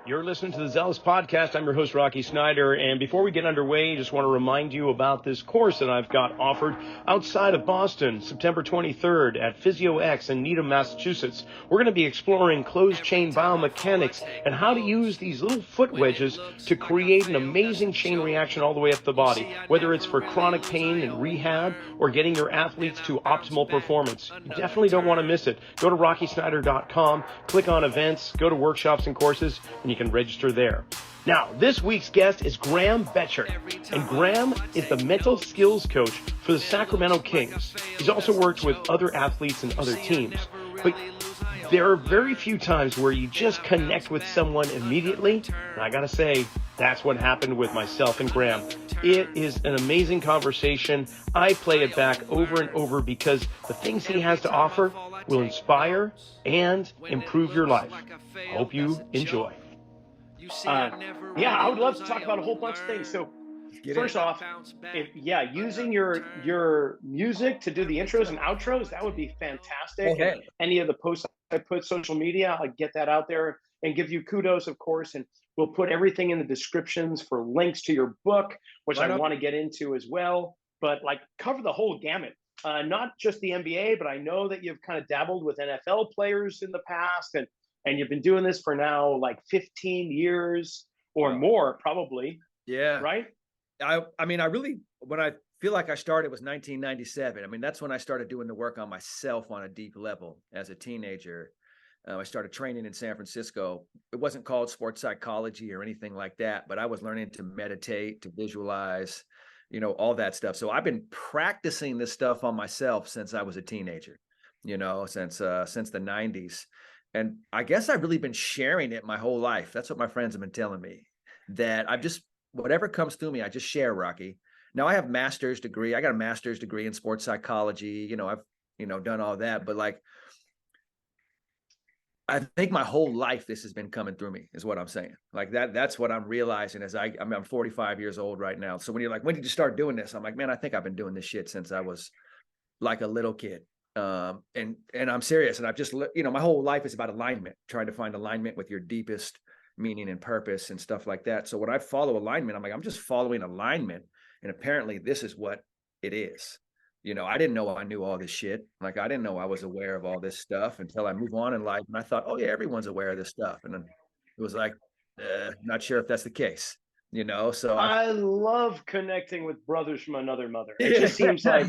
You're listening to the Zelos podcast. I'm your host, Rocky Snyder. And before we get underway, I just want to remind you about this course that I've got offered outside of Boston, September 23rd at PhysioX in Needham, Massachusetts. We're going to be exploring closed chain biomechanics and how to use these little foot wedges to create an amazing chain reaction all the way up the body, whether it's for chronic pain and rehab or getting your athletes to optimal performance. You definitely don't want to miss it. Go to rockysnyder.com, click on events, go to workshops and courses, and you can register there. Now, this week's guest is Graham Betchart, and Graham is the mental skills coach for the Sacramento Kings. He's also worked with other athletes and other teams, but there are very few times where you just connect with someone immediately, and I gotta say, that's what happened with myself and Graham. It is an amazing conversation. I play it back over and over because the things he has to offer will inspire and improve your life. I hope you enjoy. I would love to talk about a whole bunch of things. So first off, using your music to do the intros and outros, that would be fantastic. Okay. And any of the posts I put social media, I'll get that out there and give you kudos, of course. And we'll put everything in the descriptions for links to your book, which I want to get into as well. But like cover the whole gamut, not just the NBA, but I know that you've kind of dabbled with NFL players in the past, and you've been doing this for now like 15 years or more, probably. Yeah. Right? I mean, I really, when I feel like I started was 1997. I mean, that's when I started doing the work on myself on a deep level as a teenager. I started training in San Francisco. It wasn't called sports psychology or anything like that, but I was learning to meditate, to visualize, all that stuff. So I've been practicing this stuff on myself since I was a teenager, since the 90s. And I guess I've really been sharing it my whole life. That's what my friends have been telling me, that whatever comes through me, I just share, Rocky. Now I have master's degree. I got a master's degree in sports psychology. I've, done all that, but like, I think my whole life, this has been coming through me is what I'm saying. Like that's what I'm realizing as I'm 45 years old right now. So when you're like, when did you start doing this? I'm like, man, I think I've been doing this shit since I was like a little kid. And I'm serious. And I've just, my whole life is about alignment, trying to find alignment with your deepest meaning and purpose and stuff like that. So when I follow alignment, I'm like, I'm just following alignment. And apparently this is what it is. I didn't know I knew all this shit. Like, I didn't know I was aware of all this stuff until I move on in life. And I thought, oh yeah, everyone's aware of this stuff. And then it was like, not sure if that's the case, so I love connecting with brothers from another mother. It just seems like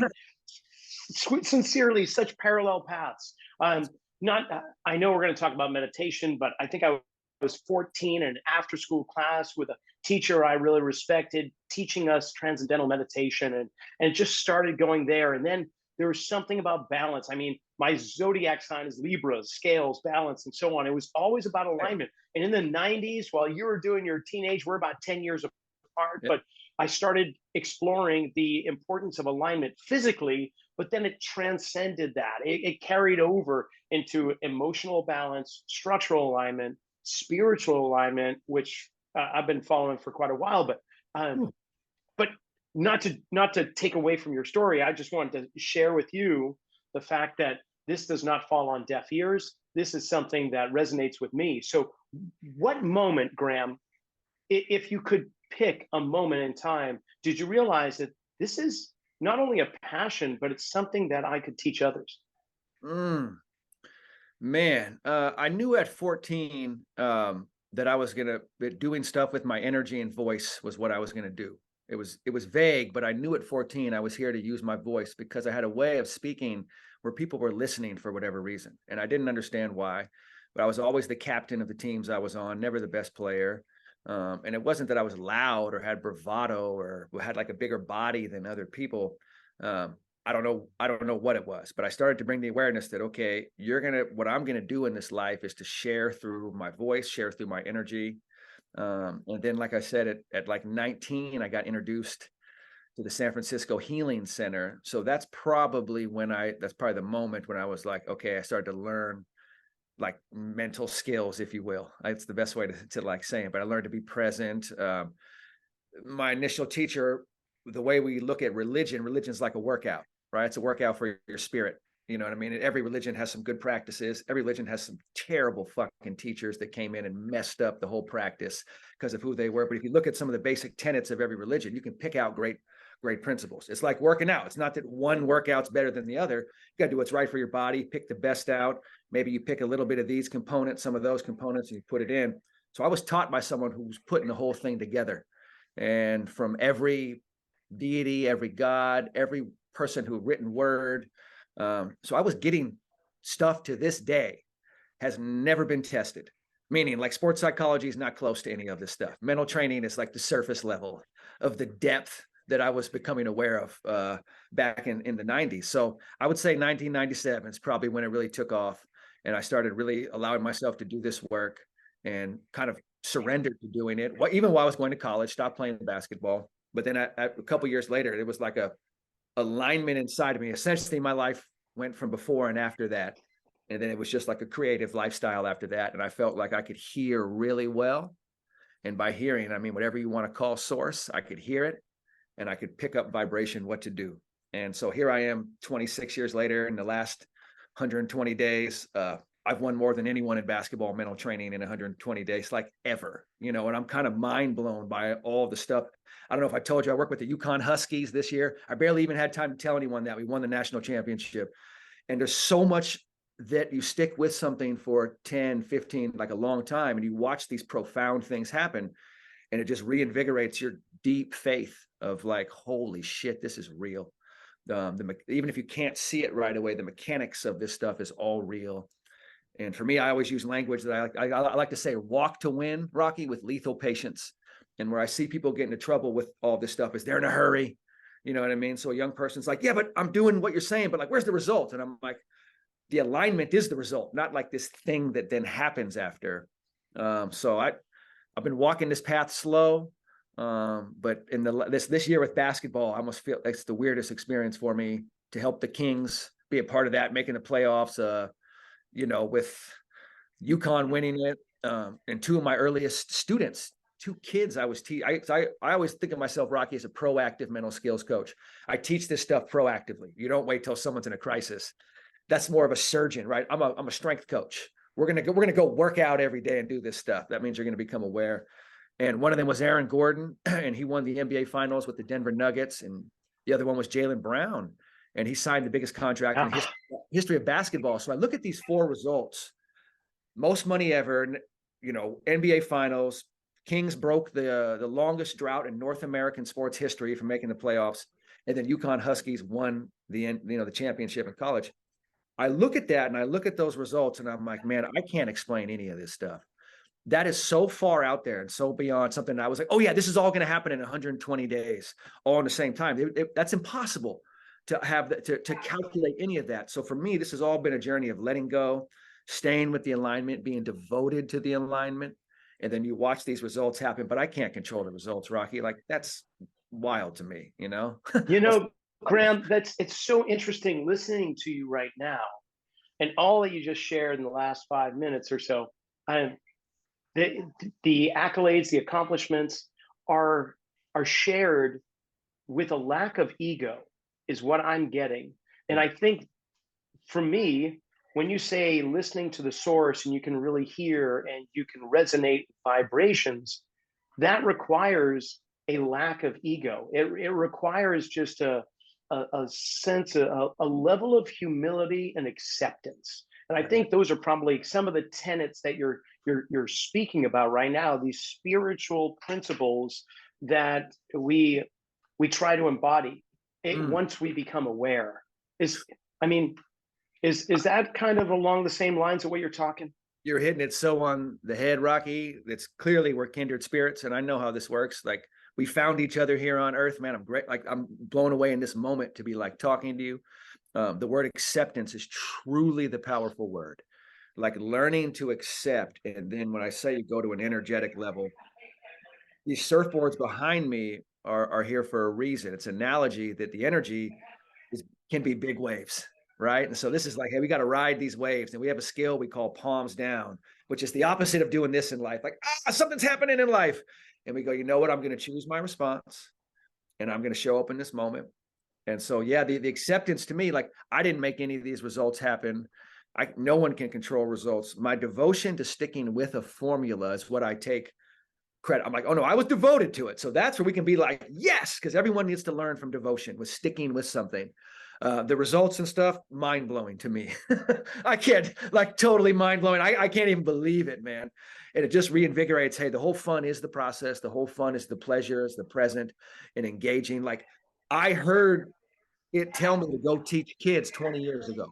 sincerely such parallel paths. I know we're going to talk about meditation, but I think I was 14 in an after school class with a teacher I really respected teaching us transcendental meditation, and it just started going there. And then there was something about balance. I mean, my zodiac sign is Libra, scales, balance, and so on. It was always about alignment. And in the 90s, while you were doing your teenage, we're about 10 years apart, but I started exploring the importance of alignment physically, but then it transcended that. It carried over into emotional balance, structural alignment, spiritual alignment, which I've been following for quite a while. But not to take away from your story, I just wanted to share with you the fact that this does not fall on deaf ears. This is something that resonates with me. So what moment, Graham, if you could pick a moment in time, did you realize that this is not only a passion, but it's something that I could teach others? Man, I knew at 14 that I was doing stuff with my energy and voice was what I was gonna do. It was vague, but I knew at 14 I was here to use my voice because I had a way of speaking where people were listening for whatever reason, and I didn't understand why. But I was always the captain of the teams I was on, never the best player. And it wasn't that I was loud or had bravado or had like a bigger body than other people. I don't know what it was, but I started to bring the awareness that, okay, what I'm going to do in this life is to share through my voice, share through my energy. And then, like I said, at like 19, I got introduced to the San Francisco Healing Center. So that's probably the moment when I was like, okay, I started to learn like mental skills, if you will. It's the best way to like say it, but I learned to be present. My initial teacher, the way we look at religion's like a workout, right? It's a workout for your spirit. You know what I mean? And every religion has some good practices. Every religion has some terrible fucking teachers that came in and messed up the whole practice because of who they were. But if you look at some of the basic tenets of every religion, you can pick out great principles. It's like working out. It's not that one workout's better than the other. You got to do what's right for your body, pick the best out. Maybe you pick a little bit of these components, some of those components, and you put it in. So I was taught by someone who was putting the whole thing together. And from every deity, every God, every person who written word. So I was getting stuff to this day has never been tested. Meaning like sports psychology is not close to any of this stuff. Mental training is like the surface level of the depth that I was becoming aware of back in the 90s. So I would say 1997 is probably when it really took off. And I started really allowing myself to do this work and kind of surrendered to doing it. Even while I was going to college, stopped playing basketball. But then a couple years later, it was like a alignment inside of me. Essentially, my life went from before and after that. And then it was just like a creative lifestyle after that. And I felt like I could hear really well. And by hearing, I mean, whatever you want to call source, I could hear it and I could pick up vibration, what to do. And so here I am 26 years later. In the last 120 days, I've won more than anyone in basketball mental training in 120 days, like ever, and I'm kind of mind blown by all the stuff. I don't know if I told you, I work with the UConn Huskies this year. I barely even had time to tell anyone that we won the national championship. And there's so much that you stick with something for 10, 15, like a long time, and you watch these profound things happen, and it just reinvigorates your deep faith of like, holy shit, this is real. Even if you can't see it right away, the mechanics of this stuff is all real. And for me, I always use language that I like to say, walk to win, Rocky, with lethal patience. And where I see people get into trouble with all this stuff is they're in a hurry. You know what I mean? So a young person's like, yeah, but I'm doing what you're saying, but like, where's the result? And I'm like, the alignment is the result, not like this thing that then happens after. So I've been walking this path slow. But in this year with basketball, I almost feel it's the weirdest experience for me to help the Kings be a part of that, making the playoffs, with UConn winning it, and two of my earliest students, two kids I was I always think of myself, Rocky, as a proactive mental skills coach. I teach this stuff proactively. You don't wait till someone's in a crisis. That's more of a surgeon, right? I'm a strength coach. We're gonna go work out every day and do this stuff. That means you're gonna become aware. And one of them was Aaron Gordon, and he won the NBA Finals with the Denver Nuggets. And the other one was Jaylen Brown, and he signed the biggest contract in the history of basketball. So I look at these four results: most money ever, NBA Finals. Kings broke the longest drought in North American sports history from making the playoffs, and then UConn Huskies won the championship in college. I look at that and I look at those results, and I'm like, man, I can't explain any of this stuff. That is so far out there and so beyond something that I was like, oh yeah, this is all going to happen in 120 days, all in the same time. That's impossible to have that, to calculate any of that. So for me, this has all been a journey of letting go, staying with the alignment, being devoted to the alignment. And then you watch these results happen, but I can't control the results, Rocky. Like, that's wild to me, Graham, it's so interesting listening to you right now, and all that you just shared in the last 5 minutes or so. The accolades, the accomplishments are shared with a lack of ego, is what I'm getting. And I think for me, when you say listening to the source and you can really hear and you can resonate vibrations, that requires a lack of ego. It requires just a sense, a level of humility and acceptance. And I think those are probably some of the tenets that you're speaking about right now, these spiritual principles that we try to embody once we become aware. Is that kind of along the same lines of what you're talking? You're hitting it so on the head, Rocky. It's clearly we're kindred spirits, and I know how this works. Like, we found each other here on Earth, man. I'm great. Like, I'm blown away in this moment to be like talking to you. The word acceptance is truly the powerful word. Like, learning to accept. And then when I say you go to an energetic level, these surfboards behind me are here for a reason. It's an analogy that the energy can be big waves, right? And so this is like, hey, we got to ride these waves. And we have a skill we call palms down, which is the opposite of doing this in life. Like, something's happening in life. And we go, you know what? I'm going to choose my response, and I'm going to show up in this moment. And so, yeah, the acceptance to me, like I didn't make any of these results happen. No one can control results. My devotion to sticking with a formula is what I take credit. I'm like, oh no, I was devoted to it. So that's where we can be like, yes, because everyone needs to learn from devotion, with sticking with something. The results and stuff, mind blowing to me. I can't, like, totally mind blowing. I can't even believe it, man. And it just reinvigorates. Hey, the whole fun is the process. The whole fun is the pleasure, is the present, and engaging. Like, I heard it tell me to go teach kids 20 years ago.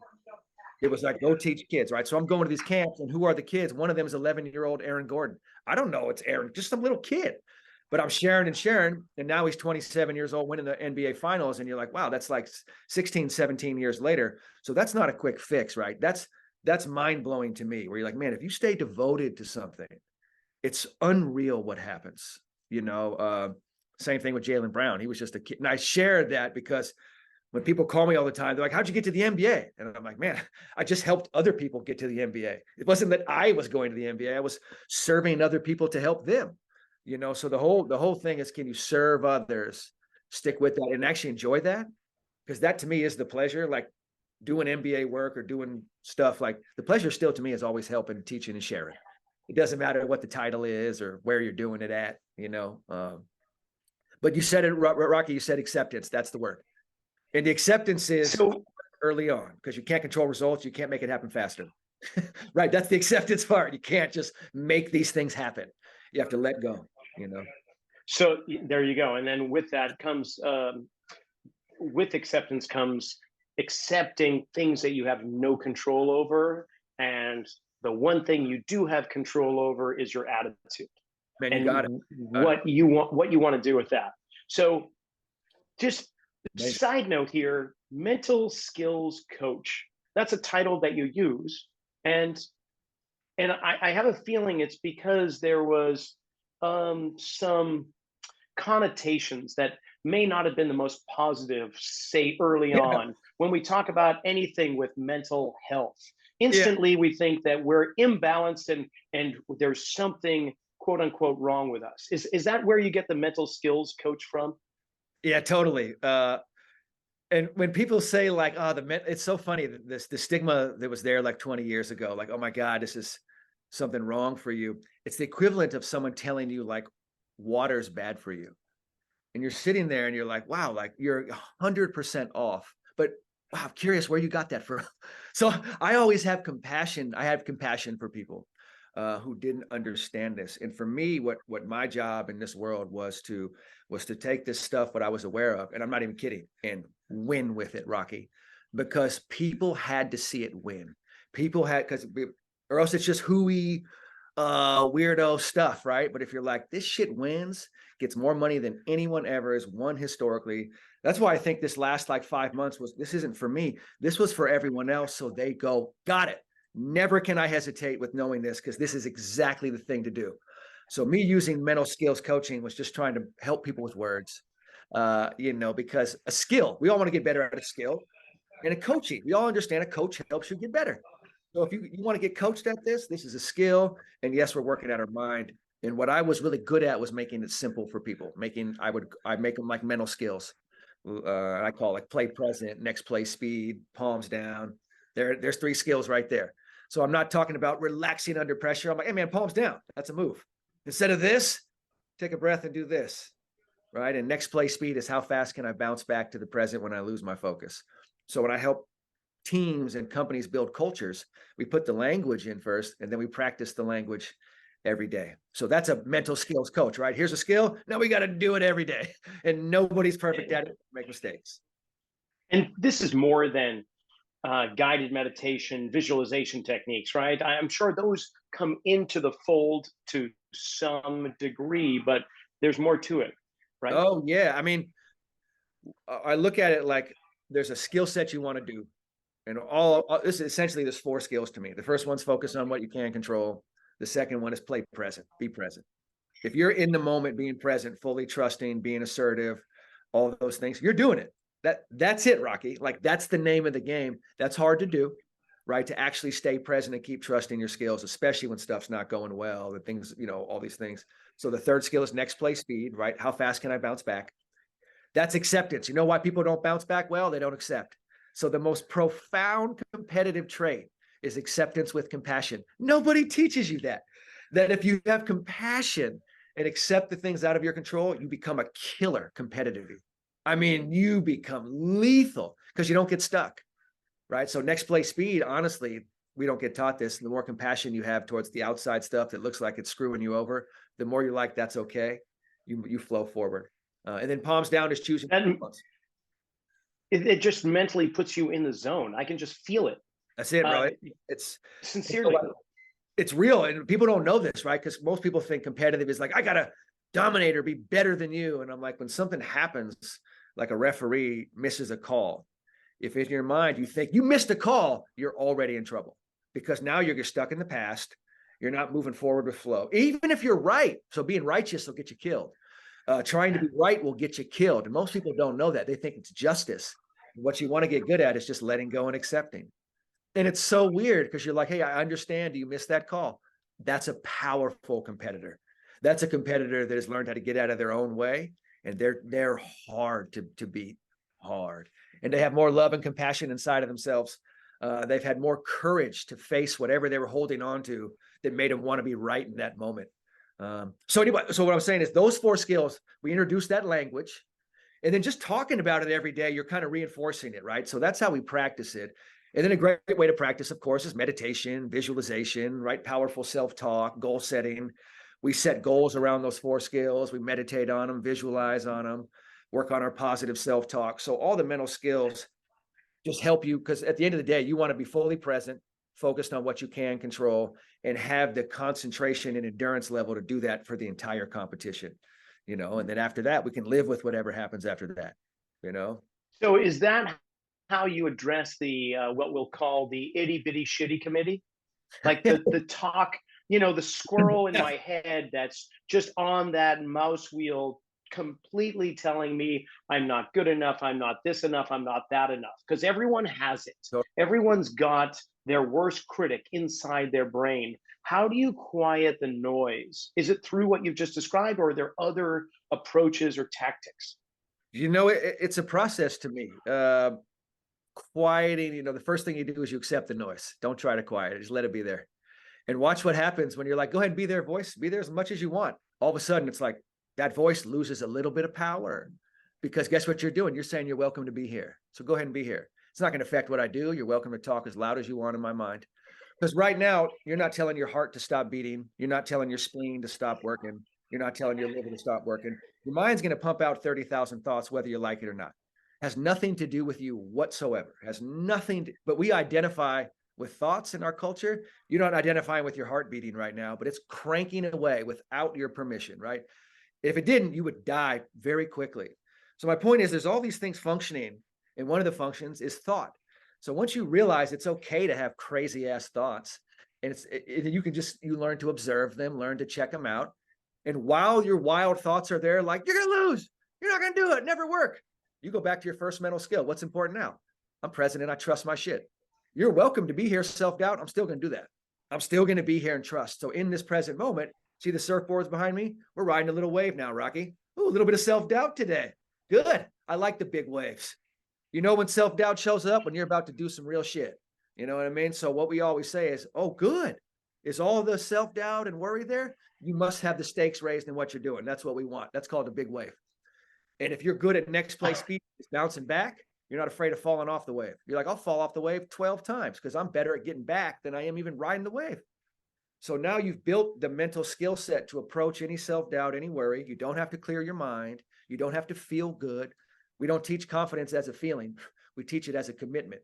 It was like, go teach kids, right? So I'm going to these camps, and who are the kids? One of them is 11-year-old Aaron Gordon. I don't know it's Aaron, just some little kid. But I'm sharing, and now he's 27 years old, winning the NBA finals. And you're like, wow, that's like 16, 17 years later. So that's not a quick fix, right? That's mind-blowing to me, where you're like, man, if you stay devoted to something, it's unreal what happens. Same thing with Jaylen Brown. He was just a kid. And I shared that because when people call me all the time, they're like, how'd you get to the NBA? And I'm like, man, I just helped other people get to the NBA. It wasn't that I was going to the NBA. I was serving other people to help them. So the whole thing is, can you serve others, stick with that, and actually enjoy that? Because that to me is the pleasure. Like doing MBA work or doing stuff, like the pleasure still to me is always helping, teaching, and sharing. It doesn't matter what the title is or where you're doing it at, but you said it, Rocky, you said acceptance. That's the word. And the acceptance is so early on, because you can't control results. You can't make it happen faster. Right. That's the acceptance part. You can't just make these things happen. You have to let go, So there you go. And then with that comes, with acceptance comes accepting things that you have no control over. And the one thing you do have control over is your attitude. Man, you got it. What you want to do with that. So just side note here, mental skills coach. That's a title that you use. And I have a feeling it's because there was some connotations that may not have been the most positive, say early on. When we talk about anything with mental health, instantly we think that we're imbalanced and there's something quote unquote wrong with us. Is that where you get the mental skills coach from? Yeah, totally. And when people say like, oh, it's so funny, the stigma that was there like 20 years ago, like, oh my God, this is something wrong for you. It's the equivalent of someone telling you like water's bad for you. And you're sitting there and you're like, wow, like you're 100% off. But wow, I'm curious where you got that from. So I always have compassion. I have compassion for people who didn't understand this. And for me, what my job in this world was to take this stuff, what I was aware of, and I'm not even kidding, and win with it, Rocky, because people had to see it win. People had, or else it's just hooey, weirdo stuff, right? But if you're like, this shit wins, gets more money than anyone ever has won historically. That's why I think this last like 5 months this isn't for me. This was for everyone else. So they go, got it. Never can I hesitate with knowing this, because this is exactly the thing to do. So me using mental skills coaching was just trying to help people with words, because a skill, we all want to get better at a skill, and a coaching, we all understand a coach helps you get better. So if you want to get coached at this is a skill. And yes, we're working at our mind. And what I was really good at was making it simple for people. I make them like mental skills. I call it like play present, next play speed, palms down. There's 3 skills right there. So I'm not talking about relaxing under pressure. I'm like, hey man, palms down. That's a move. Instead of this, take a breath and do this, right? And next play speed is how fast can I bounce back to the present when I lose my focus. So when I help teams and companies build cultures, we put the language in first, and then we practice the language every day. So that's a mental skills coach, right? Here's a skill. Now we got to do it every day. And nobody's perfect at it. Make mistakes. And this is more than guided meditation, visualization techniques, right? I'm sure those come into the fold to some degree, but there's more to it, right? Oh, yeah. I mean, I look at it like there's a skill set you want to do. And this is essentially, there's 4 skills to me. The first one's focus on what you can control. The second one is play present, be present. If you're in the moment, being present, fully trusting, being assertive, all those things, you're doing it. That's it, Rocky. Like that's the name of the game. That's hard to do, right? To actually stay present and keep trusting your skills, especially when stuff's not going well, the things, all these things. So the third skill is next play speed, right? How fast can I bounce back? That's acceptance. You know why people don't bounce back well? They don't accept. So the most profound competitive trait is acceptance with compassion. Nobody teaches you that. That if you have compassion and accept the things out of your control, you become a killer competitively. I mean, you become lethal because you don't get stuck, right? So next play speed, honestly, we don't get taught this. The more compassion you have towards the outside stuff that looks like it's screwing you over, the more you're like, that's okay. You flow forward. And then palms down is choosing. And it just mentally puts you in the zone. I can just feel it. That's it, bro. Uh, It's Sincerely. it's real, and people don't know this, right? Because most people think competitive is like, I gotta dominate or be better than you. And I'm like, when something happens, like a referee misses a call, if in your mind you think you missed a call, you're already in trouble because now you're stuck in the past. You're not moving forward with flow, even if you're right. So being righteous will get you killed. Trying to be right will get you killed. And most people don't know that. They think it's justice. What you want to get good at is just letting go and accepting. And it's so weird because you're like, hey, I understand you missed that call. That's a powerful competitor. That's a competitor that has learned how to get out of their own way. And they're hard to beat, hard. And they have more love and compassion inside of themselves. They've had more courage to face whatever they were holding on to that made them want to be right in that moment. So what I'm saying is those 4 skills, we introduce that language, and then just talking about it every day, you're kind of reinforcing it, right? So that's how we practice it. And then a great way to practice, of course, is meditation, visualization, right? Powerful self-talk, goal setting. We set goals around those 4 skills. We meditate on them, visualize on them, work on our positive self-talk. So all the mental skills just help you, because at the end of the day, you want to be fully present, focused on what you can control, and have the concentration and endurance level to do that for the entire competition, and then after that, we can live with whatever happens after that. So is that how you address the what we'll call the itty bitty shitty committee? Like the talk, the squirrel in my head that's just on that mouse wheel, completely telling me I'm not good enough, I'm not this enough, I'm not that enough. Because everyone has it. So- Everyone's got their worst critic inside their brain. How do you quiet the noise? Is it through what you've just described, or are there other approaches or tactics? It's a process to me. Quieting, the first thing you do is you accept the noise. Don't try to quiet it. Just let it be there. And watch what happens when you're like, go ahead and be there, voice. Be there as much as you want. All of a sudden, it's like that voice loses a little bit of power, because guess what you're doing? You're saying you're welcome to be here. So go ahead and be here. It's not going to affect what I do. You're welcome to talk as loud as you want in my mind. Because right now, you're not telling your heart to stop beating. You're not telling your spleen to stop working. You're not telling your liver to stop working. Your mind's going to pump out 30,000 thoughts, whether you like it or not. Has nothing to do with you whatsoever. Has nothing to, but we identify with thoughts in our culture. You're not identifying with your heart beating right now, but it's cranking away without your permission, right? If it didn't, you would die very quickly. So my point is, there's all these things functioning, and one of the functions is thought. So once you realize it's okay to have crazy ass thoughts, and you learn to observe them, learn to check them out. And while your wild thoughts are there, like, you're going to lose, you're not going to do it, never work. You go back to your first mental skill. What's important now? I'm present and I trust my shit. You're welcome to be here, self-doubt. I'm still going to do that. I'm still going to be here and trust. So in this present moment, see the surfboards behind me? We're riding a little wave now, Rocky. Ooh, a little bit of self-doubt today. Good. I like the big waves. When self-doubt shows up, when you're about to do some real shit. You know what I mean? So what we always say is, oh, good. Is all the self-doubt and worry there? You must have the stakes raised in what you're doing. That's what we want. That's called a big wave. And if you're good at next play speed, it's bouncing back, you're not afraid of falling off the wave. You're like, I'll fall off the wave 12 times because I'm better at getting back than I am even riding the wave. So now you've built the mental skill set to approach any self-doubt, any worry. You don't have to clear your mind. You don't have to feel good. We don't teach confidence as a feeling. We teach it as a commitment.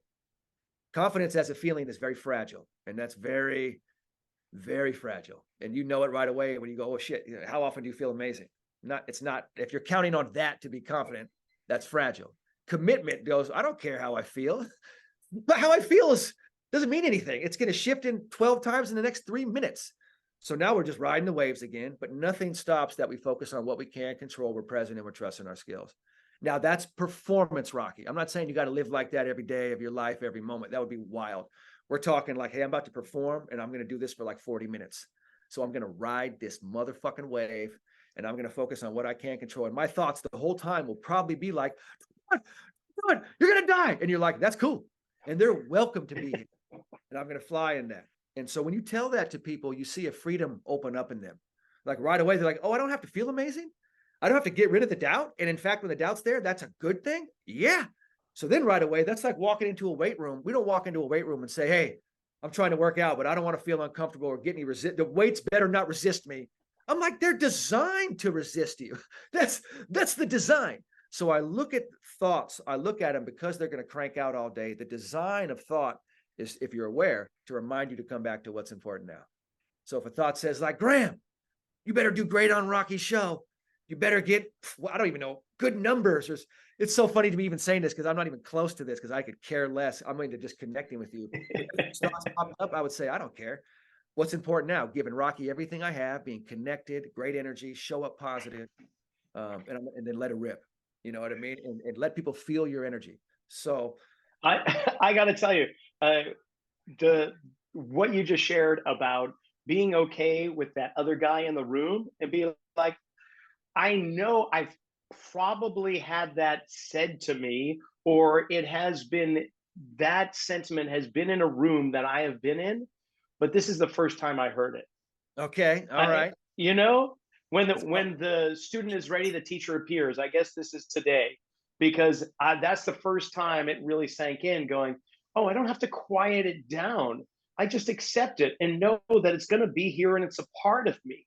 Confidence as a feeling is very fragile. And that's very, very fragile. And you know it right away when you go, oh shit, how often do you feel amazing? It's not, if you're counting on that to be confident, that's fragile. Commitment goes, I don't care how I feel, but how I feel doesn't mean anything. It's going to shift in 12 times in the next 3 minutes. So now we're just riding the waves again, but nothing stops that we focus on what we can control. We're present and we're trusting our skills. Now that's performance, Rocky. I'm not saying you got to live like that every day of your life, every moment. That would be wild. We're talking like, hey, I'm about to perform and I'm going to do this for like 40 minutes. So I'm going to ride this motherfucking wave, and I'm going to focus on what I can control. And my thoughts the whole time will probably be like, "What? You're going to die." And you're like, "That's cool." And they're welcome to be here. And I'm going to fly in that. And so when you tell that to people, you see a freedom open up in them. Like right away, they're like, "Oh, I don't have to feel amazing. I don't have to get rid of the doubt. And in fact, when the doubt's there, that's a good thing." Yeah. So then right away, that's like walking into a weight room. We don't walk into a weight room and say, "Hey, I'm trying to work out, but I don't want to feel uncomfortable or get any resist. The weights better not resist me." I'm like, they're designed to resist you. That's the design. So I look at thoughts, I look at them because they're going to crank out all day. The design of thought is, if you're aware, to remind you to come back to what's important now. So if a thought says like, "Graham, you better do great on Rocky's show. You better get, well, I don't even know, good numbers." Or, it's so funny to me even saying this because I'm not even close to this because I could care less. I'm into just connecting with you. If thoughts pop up, I would say, I don't care. What's important now? Giving Rocky everything I have, being connected, great energy, show up positive, and then let it rip. You know what I mean? And let people feel your energy. So I got to tell you, the what you just shared about being okay with that other guy in the room and be like, I know I've probably had that said to me, or it has been, that sentiment has been in a room that I have been in, but this is the first time I heard it. okay, all right. You know, when the student is ready, the teacher appears. I guess this is today, because that's the first time it really sank in. Going, oh, I don't have to quiet it down. I just accept it and know that it's going to be here and it's a part of me.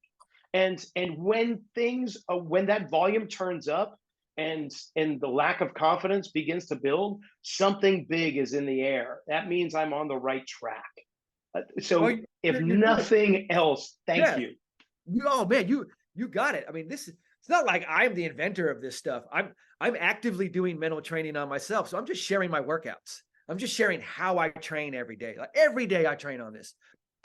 And when things, when that volume turns up, and the lack of confidence begins to build, something big is in the air. That means I'm on the right track. So Well, if you're good. nothing else, thank Yeah. you. Oh man, you got it. I mean, this is, it's not like I'm the inventor of this stuff. I'm actively doing mental training on myself. So I'm just sharing my workouts. I'm just sharing how I train every day. Like every day I train on this.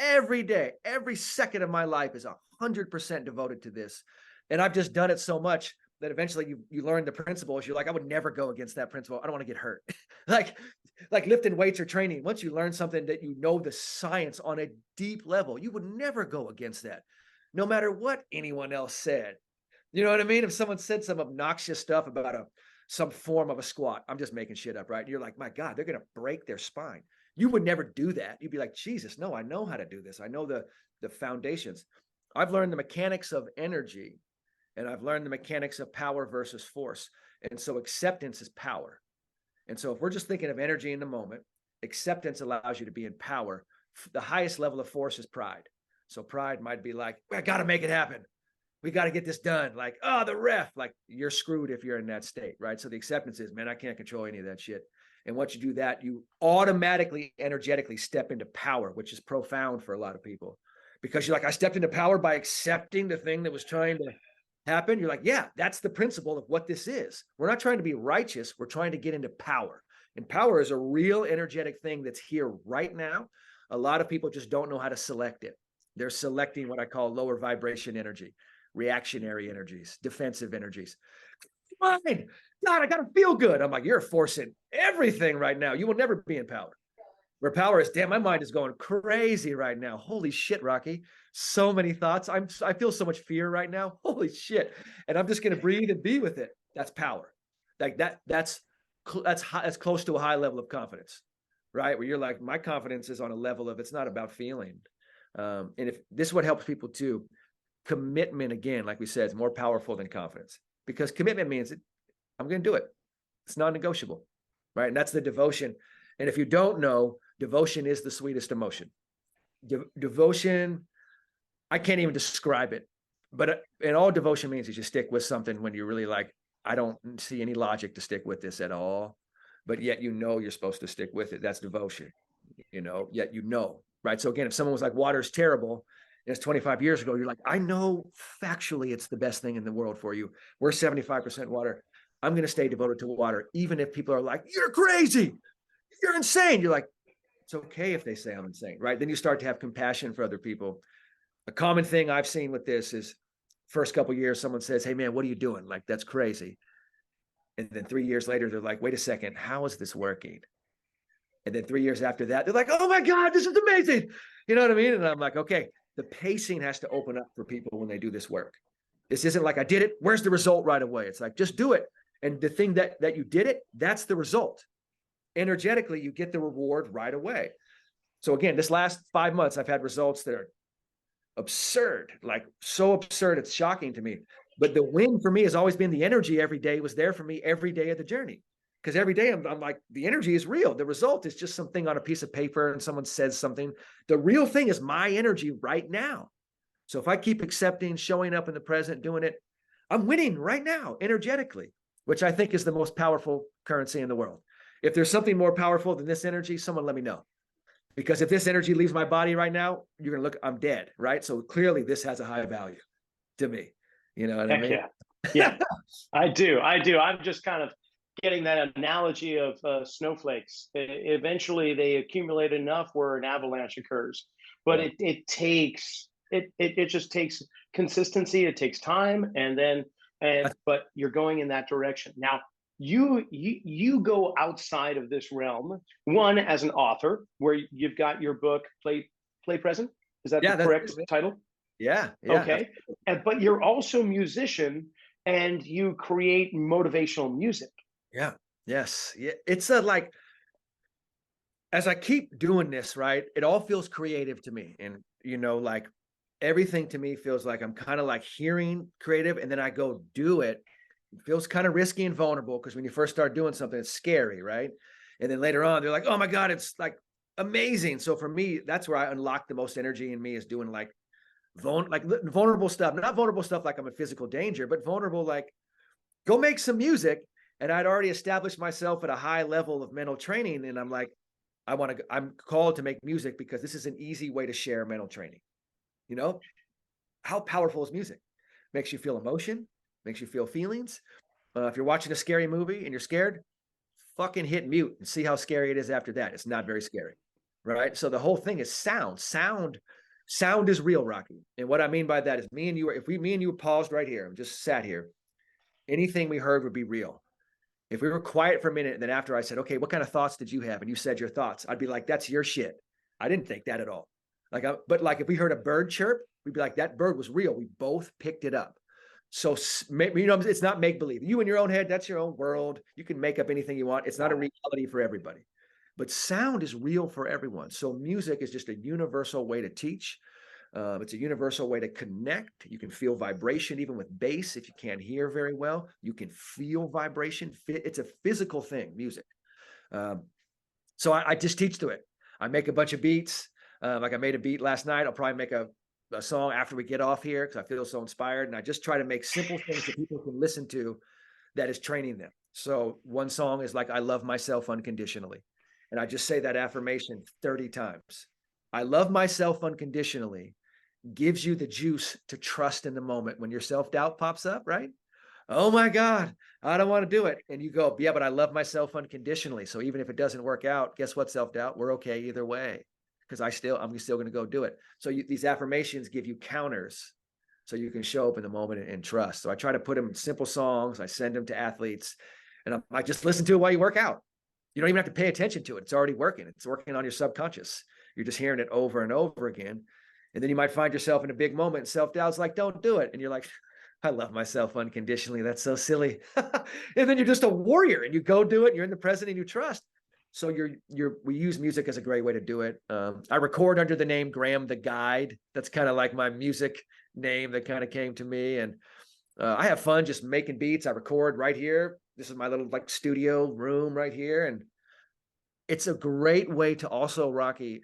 Every day, every second of my life is 100% devoted to this. And I've just done it so much that eventually you learn the principles. You're like, I would never go against that principle. I don't want to get hurt. like lifting weights or training. Once you learn something that you know the science on a deep level, you would never go against that, no matter what anyone else said. You know what I mean? If someone said some obnoxious stuff about some form of a squat, I'm just making shit up, right? And you're like, my God, they're going to break their spine. You would never do that. You'd be like, Jesus, no, I know how to do this. I know the foundations. I've learned the mechanics of energy, and I've learned the mechanics of power versus force. And so acceptance is power. And so if we're just thinking of energy in the moment, acceptance allows you to be in power. The highest level of force is pride. So pride might be like, I got to make it happen. We got to get this done. Like, oh, the ref, like you're screwed if you're in that state, right? So the acceptance is, man, I can't control any of that shit. And once you do that, you automatically, energetically step into power, which is profound for a lot of people, because you're like, I stepped into power by accepting the thing that was trying to happen. You're like, yeah, that's the principle of what this is. We're not trying to be righteous. We're trying to get into power. And power is a real energetic thing that's here right now. A lot of people just don't know how to select it. They're selecting what I call lower vibration energy, reactionary energies, defensive energies. Fine. God, I got to feel good. I'm like, you're forcing everything right now. You will never be in power. Where power is, damn, my mind is going crazy right now. Holy shit, Rocky. So many thoughts. I feel so much fear right now. Holy shit. And I'm just going to breathe and be with it. That's power. Like that's close to a high level of confidence, right? Where you're like, my confidence is on a level of, it's not about feeling. And if this is what helps people too, commitment, again, like we said, is more powerful than confidence, because commitment means I'm going to do it. It's non-negotiable, right? And that's the devotion. And if you don't know, devotion is the sweetest emotion. Devotion, I can't even describe it, but and all devotion means is you stick with something when you're really like, I don't see any logic to stick with this at all, but yet you know you're supposed to stick with it. That's devotion, yet right? So again, if someone was like, water's terrible, it's 25 years ago, you're like, I know factually it's the best thing in the world for you. We're 75% water. I'm going to stay devoted to water, even if people are like, you're crazy, you're insane. You're like, it's okay if they say I'm insane, right? Then you start to have compassion for other people. A common thing I've seen with this is first couple of years, someone says, hey man, what are you doing? Like, that's crazy. And then 3 years later, they're like, wait a second, how is this working? And then 3 years after that, they're like, oh my God, this is amazing. You know what I mean? And I'm like, okay, the pacing has to open up for people when they do this work. This isn't like I did it, where's the result right away? It's like, just do it. And the thing that you did it, that's the result. Energetically, you get the reward right away. So again, this last 5 months, I've had results that are absurd, like so absurd, it's shocking to me. But the win for me has always been the energy every day was there for me every day of the journey. Because every day I'm like, the energy is real. The result is just something on a piece of paper and someone says something. The real thing is my energy right now. So if I keep accepting, showing up in the present, doing it, I'm winning right now energetically, which I think is the most powerful currency in the world. If there's something more powerful than this energy, someone let me know. Because if this energy leaves my body right now, you're going to look, I'm dead, right? So clearly this has a high value to me. You know what I mean? Yeah. Yeah, I do. I'm just kind of getting that analogy of snowflakes. Eventually they accumulate enough where an avalanche occurs, but Yeah. it just takes consistency. It takes time. But you're going in that direction. Now, you go outside of this realm, one as an author, where you've got your book, Play Present. Is that the correct title? Yeah. Okay. But you're also a musician and you create motivational music. Yeah. Yes. Yeah. It's like, as I keep doing this, right, it all feels creative to me. And, like everything to me feels like I'm kind of like hearing creative and then I go do it. It feels kind of risky and vulnerable because when you first start doing something, it's scary, right? And then later on, they're like, oh my God, it's like amazing. So for me, that's where I unlock the most energy in me is doing like vulnerable stuff, not vulnerable stuff like I'm in physical danger, but vulnerable, like go make some music. And I'd already established myself at a high level of mental training. And I'm like, I'm called to make music because this is an easy way to share mental training. How powerful is music? Makes you feel emotion, makes you feel feelings. If you're watching a scary movie and you're scared, fucking hit mute and see how scary it is after that. It's not very scary, right? So the whole thing is sound. Sound is real, Rocky. And what I mean by that is me and you paused right here and just sat here, anything we heard would be real. If we were quiet for a minute and then after I said, okay, what kind of thoughts did you have? And you said your thoughts, I'd be like, that's your shit. I didn't think that at all. But if we heard a bird chirp, we'd be like, that bird was real. We both picked it up. So, it's not make-believe. You in your own head, that's your own world. You can make up anything you want. It's not a reality for everybody. But sound is real for everyone. So music is just a universal way to teach. It's a universal way to connect. You can feel vibration, even with bass. If you can't hear very well, you can feel vibration. It's a physical thing, music. So I just teach to it. I make a bunch of beats. Like I made a beat last night. I'll probably make a song after we get off here because I feel so inspired. And I just try to make simple things that people can listen to that is training them. So one song is like, I love myself unconditionally. And I just say that affirmation 30 times. I love myself unconditionally gives you the juice to trust in the moment when your self-doubt pops up, right? Oh my God, I don't want to do it. And you go, yeah, but I love myself unconditionally. So even if it doesn't work out, guess what, self-doubt? We're okay either way because I'm still going to go do it. So these affirmations give you counters so you can show up in the moment and trust. So I try to put them in simple songs. I send them to athletes and I just listen to it while you work out. You don't even have to pay attention to it. It's already working. It's working on your subconscious. You're just hearing it over and over again. And then you might find yourself in a big moment and self-doubt's like, don't do it. And you're like, I love myself unconditionally. That's so silly. And then you're just a warrior and you go do it. And you're in the present and you trust. So we use music as a great way to do it. I record under the name Graham the Guide. That's kind of like my music name that kind of came to me. And I have fun just making beats. I record right here. This is my little like studio room right here. And it's a great way to also, Rocky,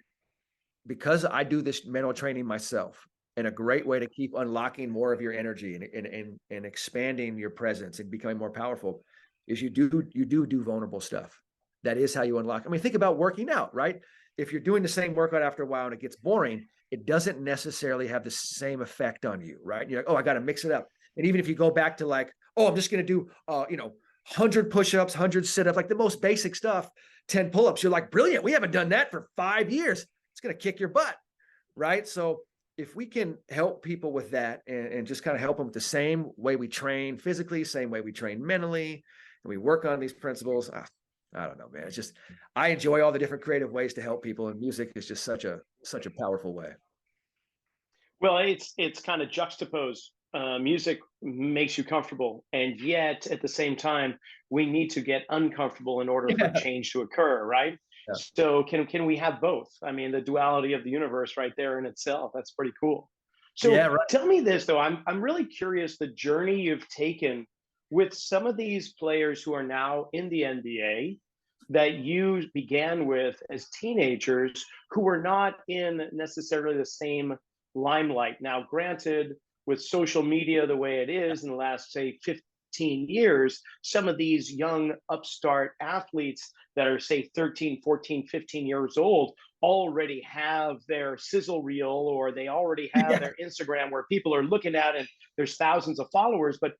because I do this mental training myself, and a great way to keep unlocking more of your energy and expanding your presence and becoming more powerful is you do vulnerable stuff. That is how you unlock. I mean, think about working out, right? If you're doing the same workout after a while and it gets boring, it doesn't necessarily have the same effect on you, right? You're like, oh, I got to mix it up. And even if you go back to like, oh, I'm just going to do, 100 push-ups, 100 sit-ups, like the most basic stuff, 10 pull-ups. You're like, brilliant. We haven't done that for 5 years. It's going to kick your butt, right? So if we can help people with that and just kind of help them with the same way we train physically, same way we train mentally, and we work on these principles, I don't know, man. It's just, I enjoy all the different creative ways to help people, and music is just such a powerful way. Well, it's kind of juxtaposed. Music makes you comfortable, and yet at the same time, we need to get uncomfortable in order for Yeah. change to occur, right? Yeah. So can we have both? I mean, the duality of the universe right there in itself. That's pretty cool. Yeah, So right. tell me this though. I'm really curious the journey you've taken with some of these players who are now in the NBA that you began with as teenagers who were not in necessarily the same limelight. Now, granted, with social media the way it is in the last, say, 15 years, some of these young upstart athletes that are, say, 13, 14, 15 years old already have their sizzle reel or they already have Yeah. their Instagram where people are looking at and there's thousands of followers. But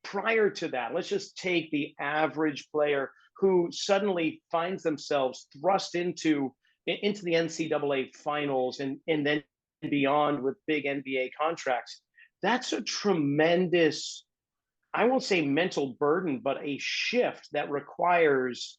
prior to that, let's just take the average player who suddenly finds themselves thrust into the NCAA finals and then beyond with big NBA contracts. That's a tremendous, I won't say mental burden, but a shift that requires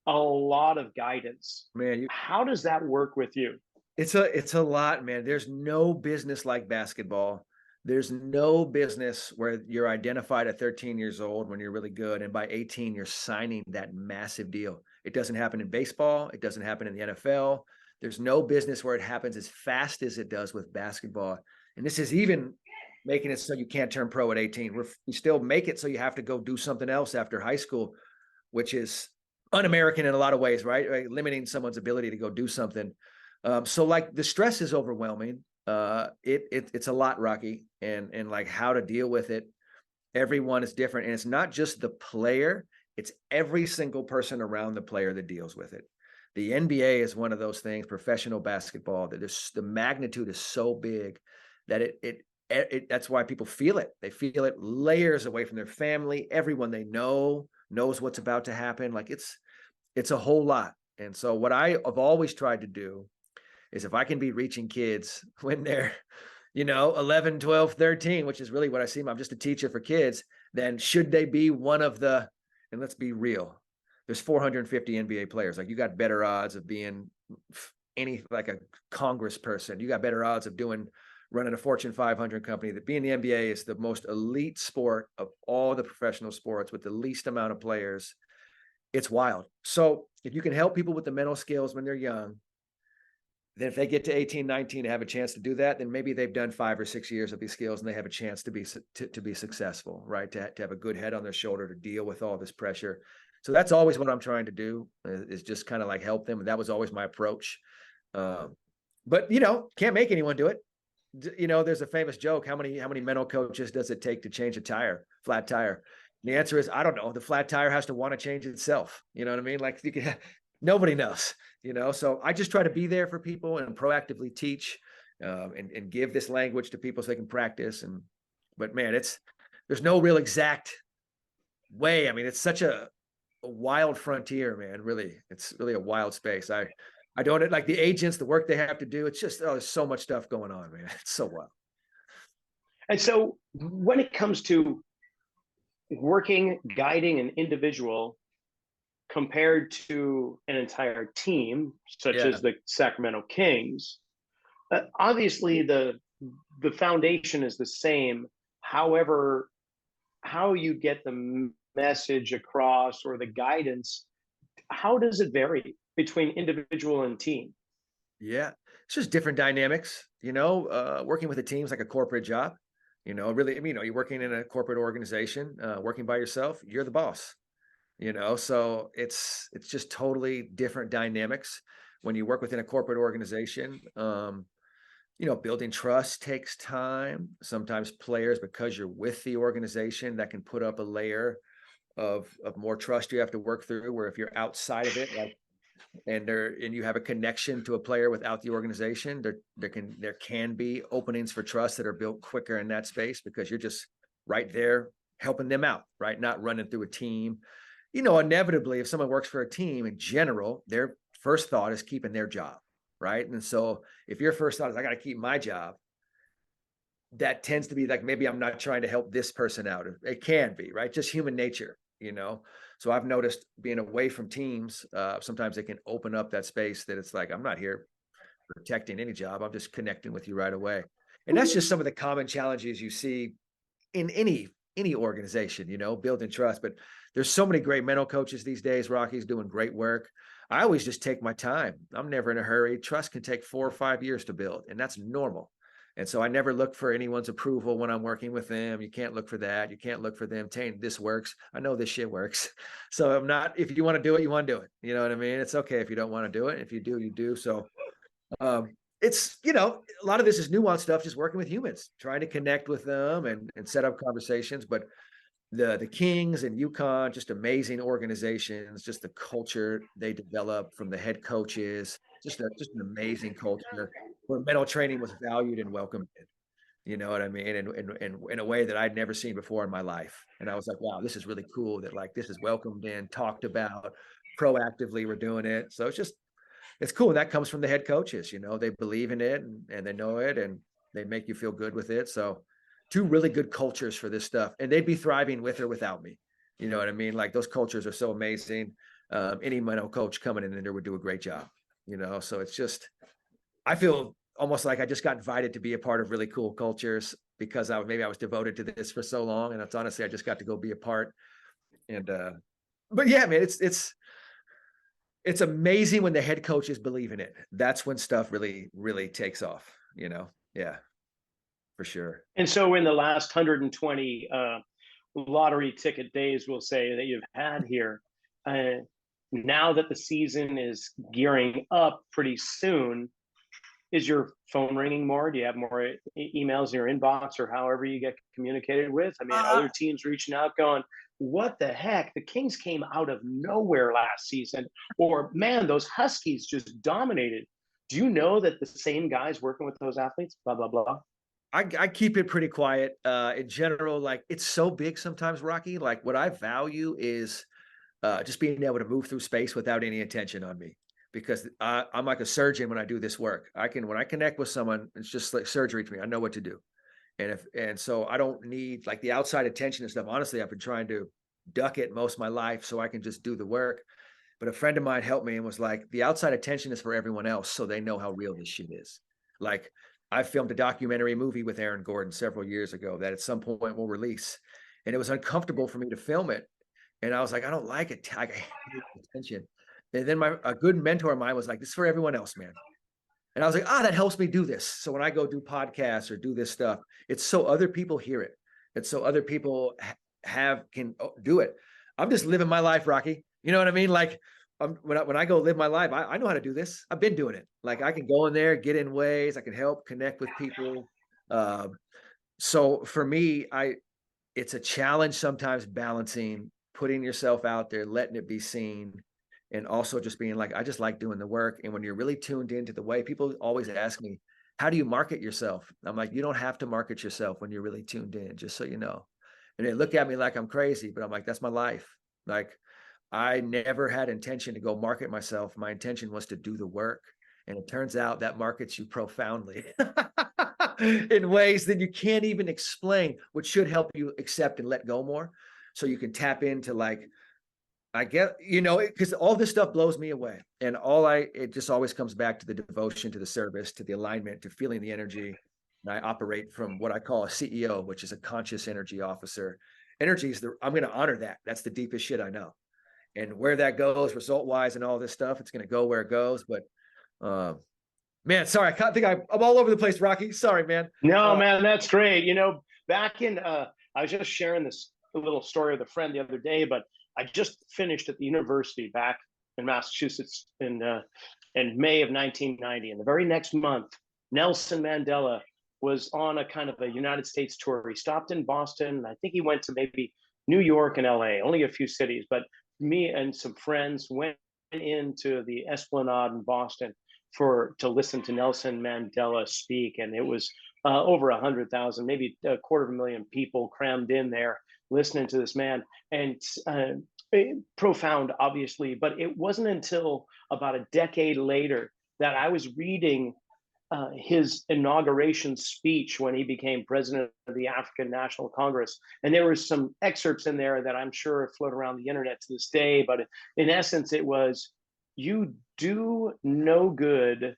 a lot of guidance. Man, How does that work with you? it's a lot, man. There's no business like basketball. There's no business where you're identified at 13 years old when you're really good, and by 18 you're signing that massive deal. It doesn't happen in baseball. It doesn't happen in the NFL. There's no business where it happens as fast as it does with basketball. And this is even making it so you can't turn pro at 18. We still make it so you have to go do something else after high school, which is un-American in a lot of ways, right? Limiting someone's ability to go do something. So like the stress is overwhelming. It's a lot, Rocky, and like how to deal with it. Everyone is different, and it's not just the player; it's every single person around the player that deals with it. The NBA is one of those things. Professional basketball, that is the magnitude is so big that that's why people feel it. They feel it layers away from their family. Everyone they know knows what's about to happen. Like it's a whole lot. And so what I have always tried to do is if I can be reaching kids when they're, 11, 12, 13, which is really what I see. I'm just a teacher for kids. Then should they be one of the, and let's be real, there's 450 NBA players. Like you got better odds of being like a Congress person. You got better odds of running a Fortune 500 company. That being the NBA is the most elite sport of all the professional sports with the least amount of players. It's wild. So if you can help people with the mental skills when they're young, then if they get to 18, 19 and have a chance to do that, then maybe they've done 5 or 6 years of these skills and they have a chance to be successful, right? To have a good head on their shoulder to deal with all this pressure. So that's always what I'm trying to do, is just kind of like help them. And that was always my approach. But can't make anyone do it. There's a famous joke. How many mental coaches does it take to change a flat tire? And the answer is, I don't know. The flat tire has to want to change itself. You know what I mean? Like nobody knows, so I just try to be there for people and proactively teach, and give this language to people so they can practice. But man, there's no real exact way. I mean, it's such a wild frontier, man. Really, it's really a wild space. I don't like the agents, the work they have to do. It's just, there's so much stuff going on, man. It's so wild. And so when it comes to working, guiding an individual compared to an entire team, such Yeah. as the Sacramento Kings, obviously the foundation is the same. However, how you get the message across or the guidance, how does it vary between individual and team? Yeah. It's just different dynamics, working with a team's like a corporate job, really, you're working in a corporate organization, working by yourself, you're the boss. So it's just totally different dynamics when you work within a corporate organization. Building trust takes time. Sometimes players, because you're with the organization, that can put up a layer of more trust you have to work through, where if you're outside of it, like, and you have a connection to a player without the organization, there can be openings for trust that are built quicker in that space because you're just right there helping them out, right? Not running through a team. Inevitably, if someone works for a team in general, their first thought is keeping their job, right? And so if your first thought is, I got to keep my job, that tends to be like, maybe I'm not trying to help this person out. It can be, right? Just human nature, So I've noticed being away from teams, sometimes they can open up that space that it's like, I'm not here protecting any job. I'm just connecting with you right away. And that's just some of the common challenges you see in any organization, building trust. But there's so many great mental coaches these days. Rocky's doing great work. I always just take my time. I'm never in a hurry. Trust can take 4 or 5 years to build, and that's normal. And so I never look for anyone's approval when I'm working with them. You can't look for that. You can't look for them saying this works. I know this shit works. So I'm not, if you want to do it, you want to do it. You know what I mean? It's okay if you don't want to do it. If you do, you do. So it's, a lot of this is nuanced stuff, just working with humans, trying to connect with them and set up conversations. But the Kings and UConn, just amazing organizations, just the culture they develop from the head coaches, just an amazing culture where mental training was valued and welcomed. You know what I mean? And in a way that I'd never seen before in my life. And I was like, wow, this is really cool that like this is welcomed in, talked about, proactively we're doing it. So it's cool. And that comes from the head coaches, they believe in it and they know it and they make you feel good with it. So 2 really good cultures for this stuff, and they'd be thriving with or without me. You know what I mean? Like those cultures are so amazing. Any mental coach coming in there would do a great job, So it's just, I feel almost like I just got invited to be a part of really cool cultures because maybe I was devoted to this for so long, and it's honestly, I just got to go be a part. And, but yeah, man, it's amazing when the head coaches believe in it. That's when stuff really, really takes off, Yeah, for sure. And so in the last 120 lottery ticket days, we'll say, that you've had here, now that the season is gearing up pretty soon, is your phone ringing more? Do you have more emails in your inbox or however you get communicated with? I mean, other teams reaching out going, what the heck? The Kings came out of nowhere last season. Or, man, those Huskies just dominated. Do you know that the same guys working with those athletes? Blah, blah, blah. I keep it pretty quiet. In general, like it's so big sometimes, Rocky. Like what I value is just being able to move through space without any attention on me. Because I'm like a surgeon when I do this work. When I connect with someone, it's just like surgery to me. I know what to do. And so I don't need like the outside attention and stuff. Honestly, I've been trying to duck it most of my life so I can just do the work. But a friend of mine helped me and was like, the outside attention is for everyone else, so they know how real this shit is. Like I filmed a documentary movie with Aaron Gordon several years ago that at some point will release. And it was uncomfortable for me to film it. And I was like, I don't like it. I hate attention. And then a good mentor of mine was like, this is for everyone else, man. And I was like, that helps me do this. So when I go do podcasts or do this stuff, it's so other people hear it. It's so other people can do it. I'm just living my life, Rocky. You know what I mean? Like when I go live my life, I know how to do this. I've been doing it. Like I can go in there, get in ways, I can help connect with people. So for me, it's a challenge sometimes balancing putting yourself out there, letting it be seen, and also just being like, I just like doing the work. And when you're really tuned into the way, people always ask me, how do you market yourself? I'm like, you don't have to market yourself when you're really tuned in, just so you know. And they look at me like I'm crazy, but I'm like, that's my life. Like I never had intention to go market myself. My intention was to do the work. And it turns out that markets you profoundly in ways that you can't even explain, which should help you accept and let go more. So you can tap into like, I get, because all this stuff blows me away. And it just always comes back to the devotion, to the service, to the alignment, to feeling the energy. And I operate from what I call a CEO, which is a conscious energy officer. Energy is I'm going to honor that. That's the deepest shit I know. And where that goes result wise and all this stuff, it's going to go where it goes. But man, sorry, I think I'm all over the place, Rocky. Sorry, man. No, man, that's great. Back in, I was just sharing this little story with a friend the other day, but I just finished at the university back in Massachusetts in May of 1990. And the very next month, Nelson Mandela was on a kind of a United States tour. He stopped in Boston. I think he went to maybe New York and LA, only a few cities. But me and some friends went into the Esplanade in Boston to listen to Nelson Mandela speak. And it was over 100,000, maybe 250,000 people crammed in there listening to this man. And profound, obviously, but it wasn't until about a decade later that I was reading his inauguration speech when he became president of the African National Congress. And there was some excerpts in there that I'm sure float around the internet to this day, but in essence, it was, you do no good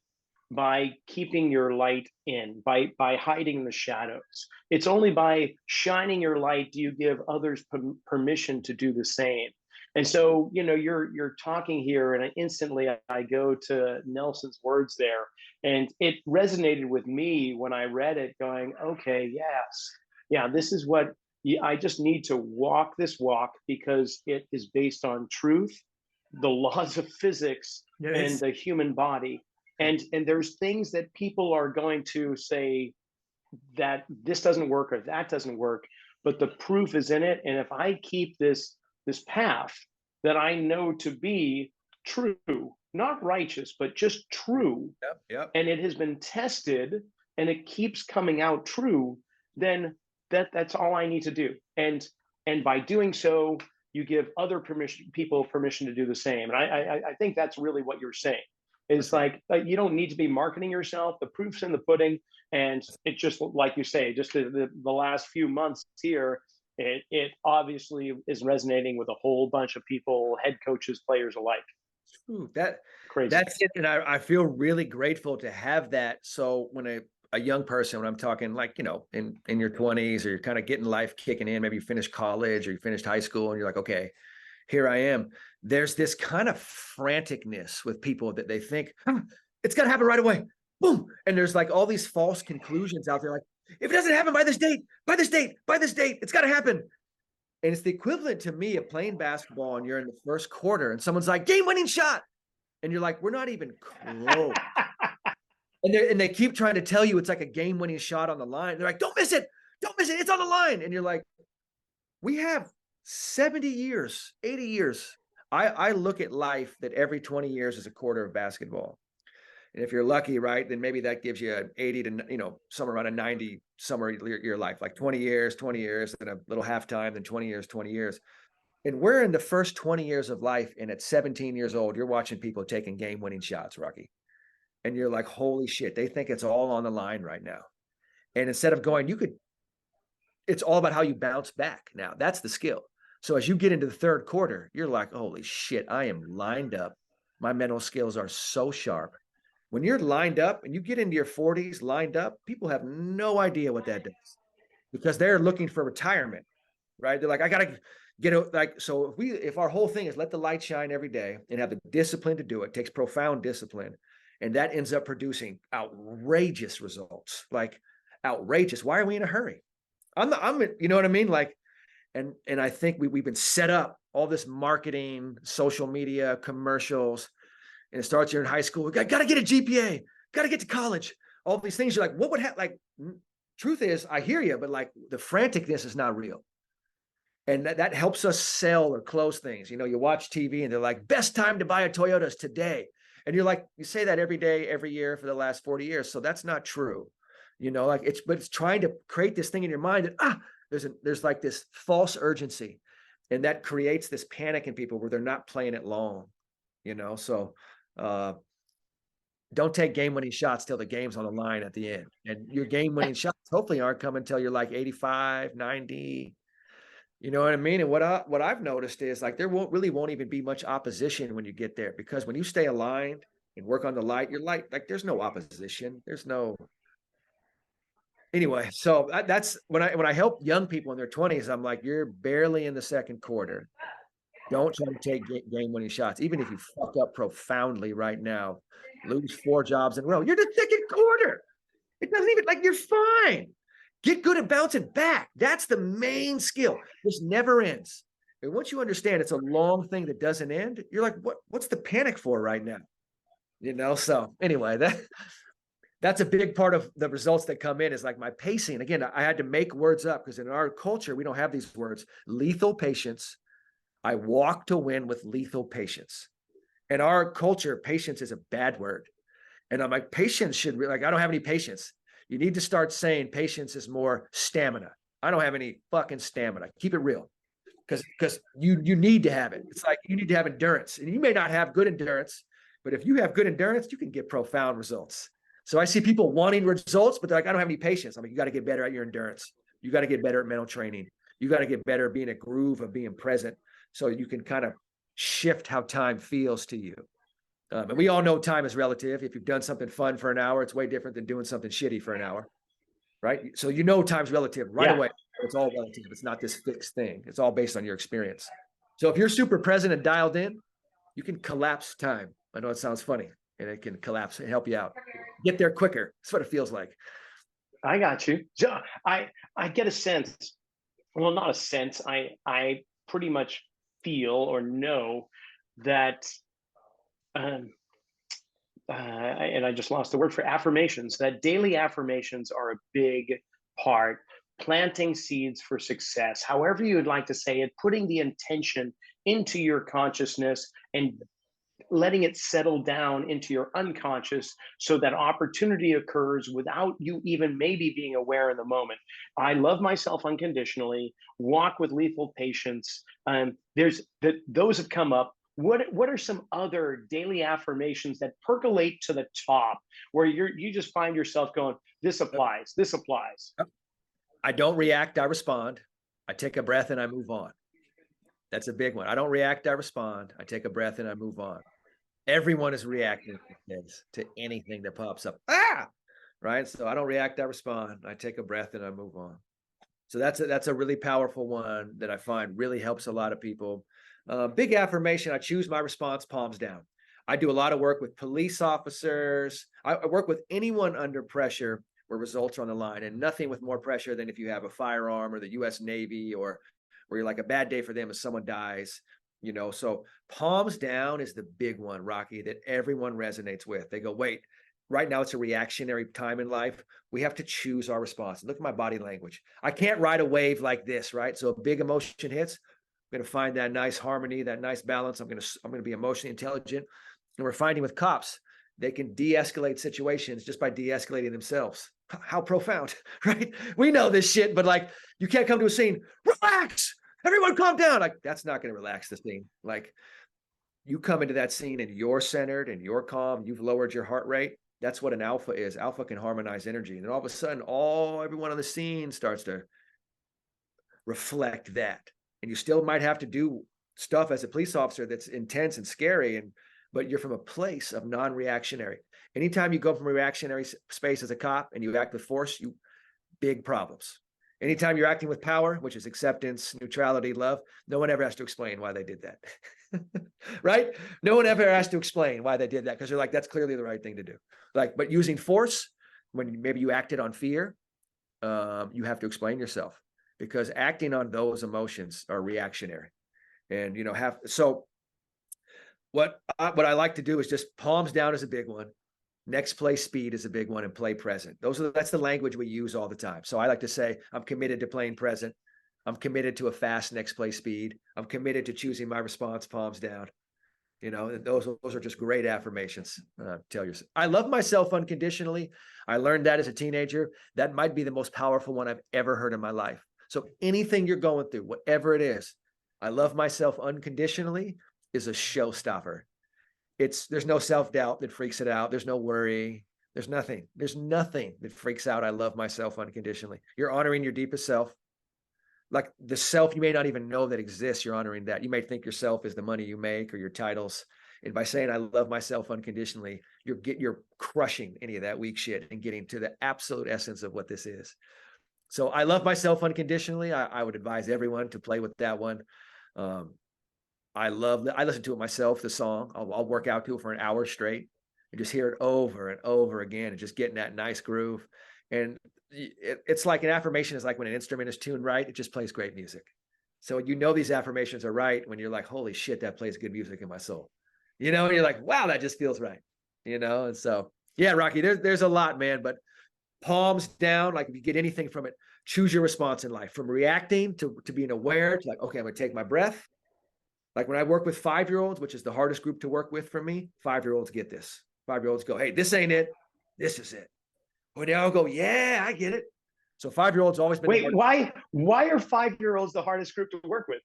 by keeping your light in, by hiding the shadows. It's only by shining your light do you give others permission to do the same. And so, you're talking here, and instantly I go to Nelson's words there, and it resonated with me when I read it, going, okay, yes, yeah, this is what I just need to walk this walk because it is based on truth, the laws of physics, and Yes. the human body. And there's things that people are going to say that this doesn't work or that doesn't work, but the proof is in it. And if I keep this path that I know to be true, not righteous, but just true, Yep. Yep. and it has been tested and it keeps coming out true, then that's all I need to do. And by doing so, you give other people permission to do the same. And I think that's really what you're saying. Is That's right. like, you don't need to be marketing yourself. The proof's in the pudding, and it just, like you say, just the last few months here, it obviously is resonating with a whole bunch of people, head coaches, players alike. Ooh, Crazy. that's it. And I feel really grateful to have that. So when a young person, when I'm talking like, in your 20s, or you're kind of getting life kicking in, maybe you finished college or you finished high school and you're like, okay, here I am. There's this kind of franticness with people that they think, it's got to happen right away. Boom. And there's like all these false conclusions out there. Like, if it doesn't happen by this date, by this date, by this date, it's got to happen. And it's the equivalent to me of playing basketball and you're in the first quarter and someone's like, game winning shot. And you're like, we're not even close. And they keep trying to tell you it's like a game winning shot on the line. They're like, don't miss it. Don't miss it. It's on the line. And you're like, we have 70 years, 80 years. I look at life that every 20 years is a quarter of basketball. And if you're lucky, right, then maybe that gives you an 80 to, somewhere around a 90, somewhere your life, like 20 years, and a little halftime, then 20 years, 20 years. And we're in the first 20 years of life. And at 17 years old, you're watching people taking game winning shots, Rocky. And you're like, holy shit, they think it's all on the line right now. And instead of going, it's all about how you bounce back now. That's the skill. So as you get into the third quarter, you're like, holy shit, I am lined up. My mental skills are so sharp. When you're lined up and you get into your 40s lined up, people have no idea what that does because they're looking for retirement, right? They're like, I got to get it. Like, so if our whole thing is let the light shine every day and have the discipline to do it, takes profound discipline. And that ends up producing outrageous results, like outrageous. Why are we in a hurry? You know what I mean? Like, and I think we've been set up all this marketing, social media, commercials, and it starts here in high school. We got to get a GPA, got to get to college. All these things. You're like, what would happen? Like, truth is, I hear you, but like the franticness is not real. And that helps us sell or close things. You watch TV and they're like, best time to buy a Toyota is today. And you're like, you say that every day, every year for the last 40 years. So that's not true. Like but it's trying to create this thing in your mind that, there's like this false urgency, and that creates this panic in people where they're not playing it long, so don't take game-winning shots till the game's on the line at the end. And your game-winning shots hopefully aren't coming until you're like 85, 90. You know what I mean? And what I've noticed is like there won't even be much opposition when you get there, because when you stay aligned and work on the light, your light, like there's no opposition. Anyway, so that's when I help young people in their 20s, I'm like, you're barely in the second quarter. Don't try to take game-winning shots, even if you fuck up profoundly right now, lose 4 jobs in a row. You're the second quarter. It doesn't even, like, you're fine. Get good at bouncing back. That's the main skill. This never ends. And once you understand it's a long thing that doesn't end, you're like, what's the panic for right now? So anyway, that's a big part of the results that come in is like my pacing. Again, I had to make words up because in our culture, we don't have these words. Lethal patience. I walk to win with lethal patience. In our culture, patience is a bad word. And I'm like, patience should I don't have any patience. You need to start saying patience is more stamina. I don't have any fucking stamina. Keep it real. Because you need to have it. It's like you need to have endurance. And you may not have good endurance, but if you have good endurance, you can get profound results. So I see people wanting results, but they're like, I don't have any patience. I'm like, you got to get better at your endurance. You got to get better at mental training. You got to get better at being a groove of being present so you can kind of shift how time feels to you. And we all know time is relative. If you've done something fun for an hour, it's way different than doing something shitty for an hour, right? So you know time's relative right Yeah. away. It's all relative. It's not this fixed thing. It's all based on your experience. So if you're super present and dialed in, you can collapse time. I know it sounds funny, and it can collapse and help you out. Get there quicker. That's what it feels like. I got you. So I get a sense. Well, not a sense. I pretty much feel or know that, um, and I just lost the word for affirmations. That daily affirmations are a big part. Planting seeds for success, however you'd like to say it, putting the intention into your consciousness and letting it settle down into your unconscious so that opportunity occurs without you even maybe being aware in the moment. I love myself unconditionally, walk with lethal patience. There's that those have come up. What are some other daily affirmations that percolate to the top where you just find yourself going, this applies, this applies? I don't react, I respond. I take a breath and I move on. That's a big one. I don't react, I respond. I take a breath and I move on. Everyone is reacting to anything that pops up. Right? So I don't react, I respond. I take a breath and I move on. So that's a really powerful one that I find really helps a lot of people. Big affirmation, I choose my response, palms down. I do a lot of work with police officers. I work with anyone under pressure where results are on the line, and nothing with more pressure than if you have a firearm or the US Navy, or where you're like a bad day for them if someone dies. So palms down is the big one, Rocky, that everyone resonates with. They go, wait, right now it's a reactionary time in life. We have to choose our response. Look at my body language. I can't ride a wave like this, right? So a big emotion hits, I'm going to find that nice harmony, that nice balance. I'm going to be emotionally intelligent. And we're finding with cops, they can de-escalate situations just by de-escalating themselves. How profound, right? We know this shit, but like, you can't come to a scene, relax, everyone calm down. Like, that's not going to relax the scene. Like, you come into that scene and you're centered and you're calm, you've lowered your heart rate. That's what an alpha is. Alpha can harmonize energy. And then all of a sudden, everyone on the scene starts to reflect that. And you still might have to do stuff as a police officer that's intense and scary, but you're from a place of non-reactionary. Anytime you go from a reactionary space as a cop and you act with force, big problems. Anytime you're acting with power, which is acceptance, neutrality, love, no one ever has to explain why they did that. Right? No one ever has to explain why they did that, because they're like, that's clearly the right thing to do. But using force, when maybe you acted on fear, you have to explain yourself, because acting on those emotions are reactionary. And so what I like to do is just palms down is a big one. Next play speed is a big one, and play present. That's the language we use all the time. So I like to say, I'm committed to playing present. I'm committed to a fast next play speed. I'm committed to choosing my response, palms down. Those are just great affirmations. Tell yourself, I love myself unconditionally. I learned that as a teenager. That might be the most powerful one I've ever heard in my life. So anything you're going through, whatever it is, I love myself unconditionally is a showstopper. There's no self-doubt that freaks it out. There's no worry. There's nothing that freaks out. I love myself unconditionally. You're honoring your deepest self. Like the self you may not even know that exists, you're honoring that. You may think yourself is the money you make or your titles. And by saying, I love myself unconditionally, you're crushing any of that weak shit and getting to the absolute essence of what this is. So I love myself unconditionally. I would advise everyone to play with that one. I listen to it myself, the song. I'll work out to it for an hour straight and just hear it over and over again and just get in that nice groove. And it's like an affirmation is like when an instrument is tuned right, it just plays great music. So these affirmations are right when you're like, holy shit, that plays good music in my soul. And you're like, wow, that just feels right. And so, yeah, Rocky, there's a lot, man, but palms down, like if you get anything from it, choose your response in life, from reacting to being aware to like, okay, I'm going to take my breath. Like when I work with 5-year-olds, which is the hardest group to work with for me, 5-year-olds get this. 5-year-olds go, hey, this ain't it. This is it. When they all go, yeah, I get it. So 5-year-olds always been. Wait, why are 5-year-olds the hardest group to work with?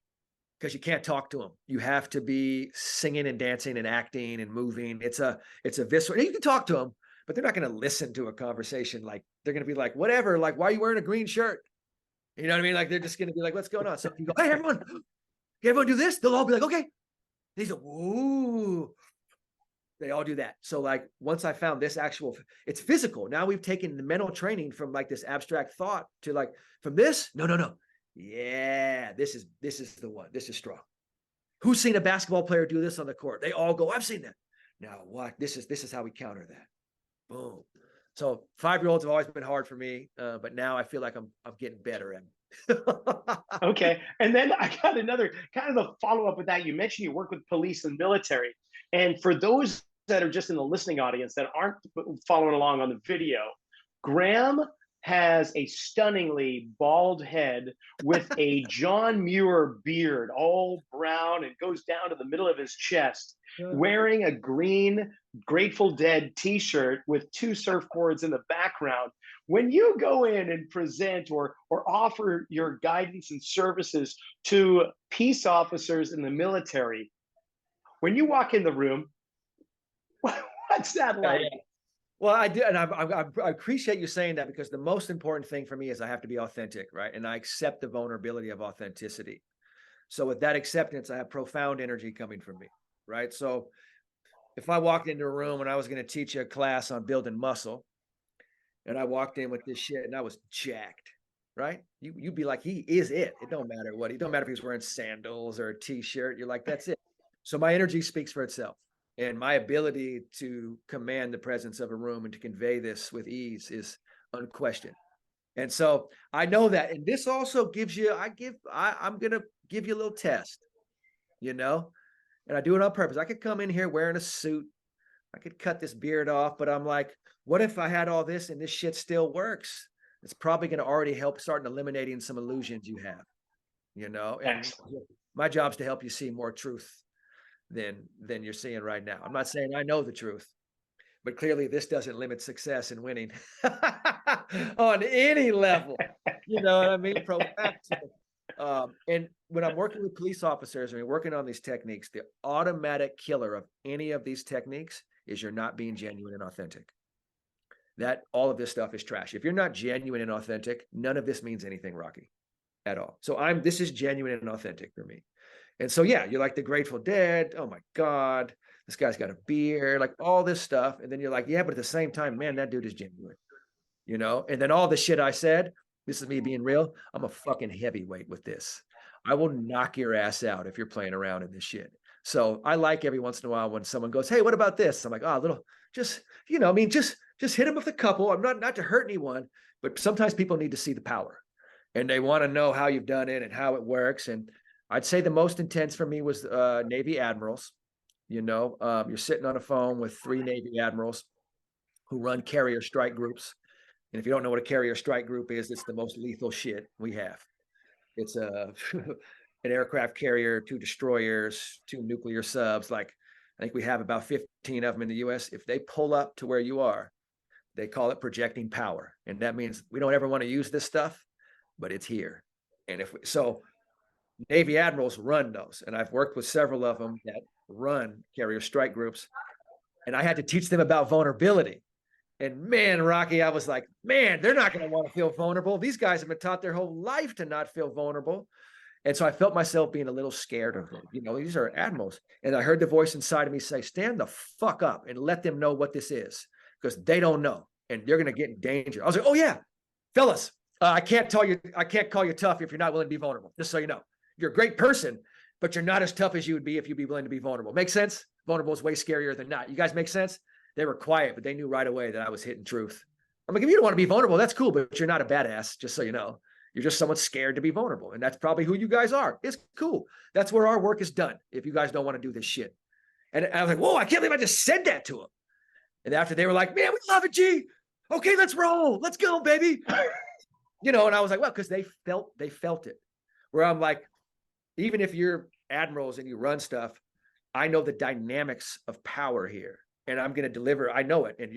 Because you can't talk to them. You have to be singing and dancing and acting and moving. It's a visceral. You can talk to them, but they're not going to listen to a conversation. Like they're going to be like, whatever. Like, why are you wearing a green shirt? You know what I mean? Like they're just going to be like, what's going on? So if you go, hey, everyone do this. They'll all be like, okay. They go, ooh. They all do that. So like once I found this actual, it's physical. Now we've taken the mental training from like this abstract thought to like, from this, no. Yeah, this is the one. This is strong. Who's seen a basketball player do this on the court? They all go, I've seen that. Now what? This is how we counter that. Boom. So 5-year-olds have always been hard for me, but now I feel like I'm getting better at it. Okay. And then I got another kind of a follow up with that. You mentioned you work with police and military. And for those that are just in the listening audience that aren't following along on the video, Graham has a stunningly bald head with a John Muir beard, all brown and goes down to the middle of his chest, wearing a green Grateful Dead t-shirt with 2 surfboards in the background. When you go in and present or offer your guidance and services to peace officers in the military, when you walk in the room, what's that like? Well, I do, and I appreciate you saying that, because the most important thing for me is I have to be authentic, right? And I accept the vulnerability of authenticity. So with that acceptance, I have profound energy coming from me, right? So if I walked into a room and I was going to teach a class on building muscle, and I walked in with this shit and I was jacked, right? You'd be like, he is it. It don't matter what. It don't matter if he's wearing sandals or a t-shirt. You're like, that's it. So my energy speaks for itself. And my ability to command the presence of a room and to convey this with ease is unquestioned. And so I know that. And this also gives you, I'm going to give you a little test, you know, and I do it on purpose. I could come in here wearing a suit. I could cut this beard off, but I'm like, what if I had all this and this shit still works? It's probably going to already help start eliminating some illusions you have, you know, and Excellent. my job is to help you see more truth than you're seeing right now. I'm not saying I know the truth, but clearly this doesn't limit success in winning on any level. You know what I mean? And when I'm working with police officers and we're working on these techniques, the automatic killer of any of these techniques is you're not being genuine and authentic. That all of this stuff is trash. If you're not genuine and authentic, none of this means anything, Rocky, at all. So this is genuine and authentic for me. And so, yeah, you're like the Grateful Dead. Oh my God, this guy's got a beard, like all this stuff. And then you're like, yeah, but at the same time, man, that dude is genuine, you know? And then all the shit I said, this is me being real. I'm a fucking heavyweight with this. I will knock your ass out if you're playing around in this shit. So I like every once in a while when someone goes, hey, what about this? I'm like, oh, a little, just, you know, I mean, just hit him with a couple. I'm not to hurt anyone, but sometimes people need to see the power and they want to know how you've done it and how it works. And I'd say the most intense for me was Navy admirals. You know, you're sitting on a phone with 3 Navy admirals who run carrier strike groups. And if you don't know what a carrier strike group is, it's the most lethal shit we have. It's an aircraft carrier, 2 destroyers, 2 nuclear subs. Like, I think we have about 15 of them in the US. If they pull up to where you are, they call it projecting power. And that means we don't ever want to use this stuff, but it's here. And so Navy admirals run those. And I've worked with several of them that run carrier strike groups. And I had to teach them about vulnerability. And man, Rocky, I was like, man, they're not going to want to feel vulnerable. These guys have been taught their whole life to not feel vulnerable. And so I felt myself being a little scared of them. You know, these are admirals. And I heard the voice inside of me say, stand the fuck up and let them know what this is, because they don't know and they're going to get in danger. I was like, oh yeah, fellas, I can't call you tough if you're not willing to be vulnerable, just so you know. You're a great person, but you're not as tough as you would be if you'd be willing to be vulnerable. Make sense? Vulnerable is way scarier than not. You guys make sense? They were quiet, but they knew right away that I was hitting truth. I'm like, if you don't want to be vulnerable, that's cool, but you're not a badass, just so you know. You're just someone scared to be vulnerable. And that's probably who you guys are. It's cool. That's where our work is done if you guys don't want to do this shit. And I was like, whoa, I can't believe I just said that to them. And after they were like, man, we love it, G. Okay, let's roll. Let's go, baby. You know, and I was like, well, because they felt it. Where I'm like, even if you're admirals and you run stuff, I know the dynamics of power here. And I'm going to deliver. I know it. And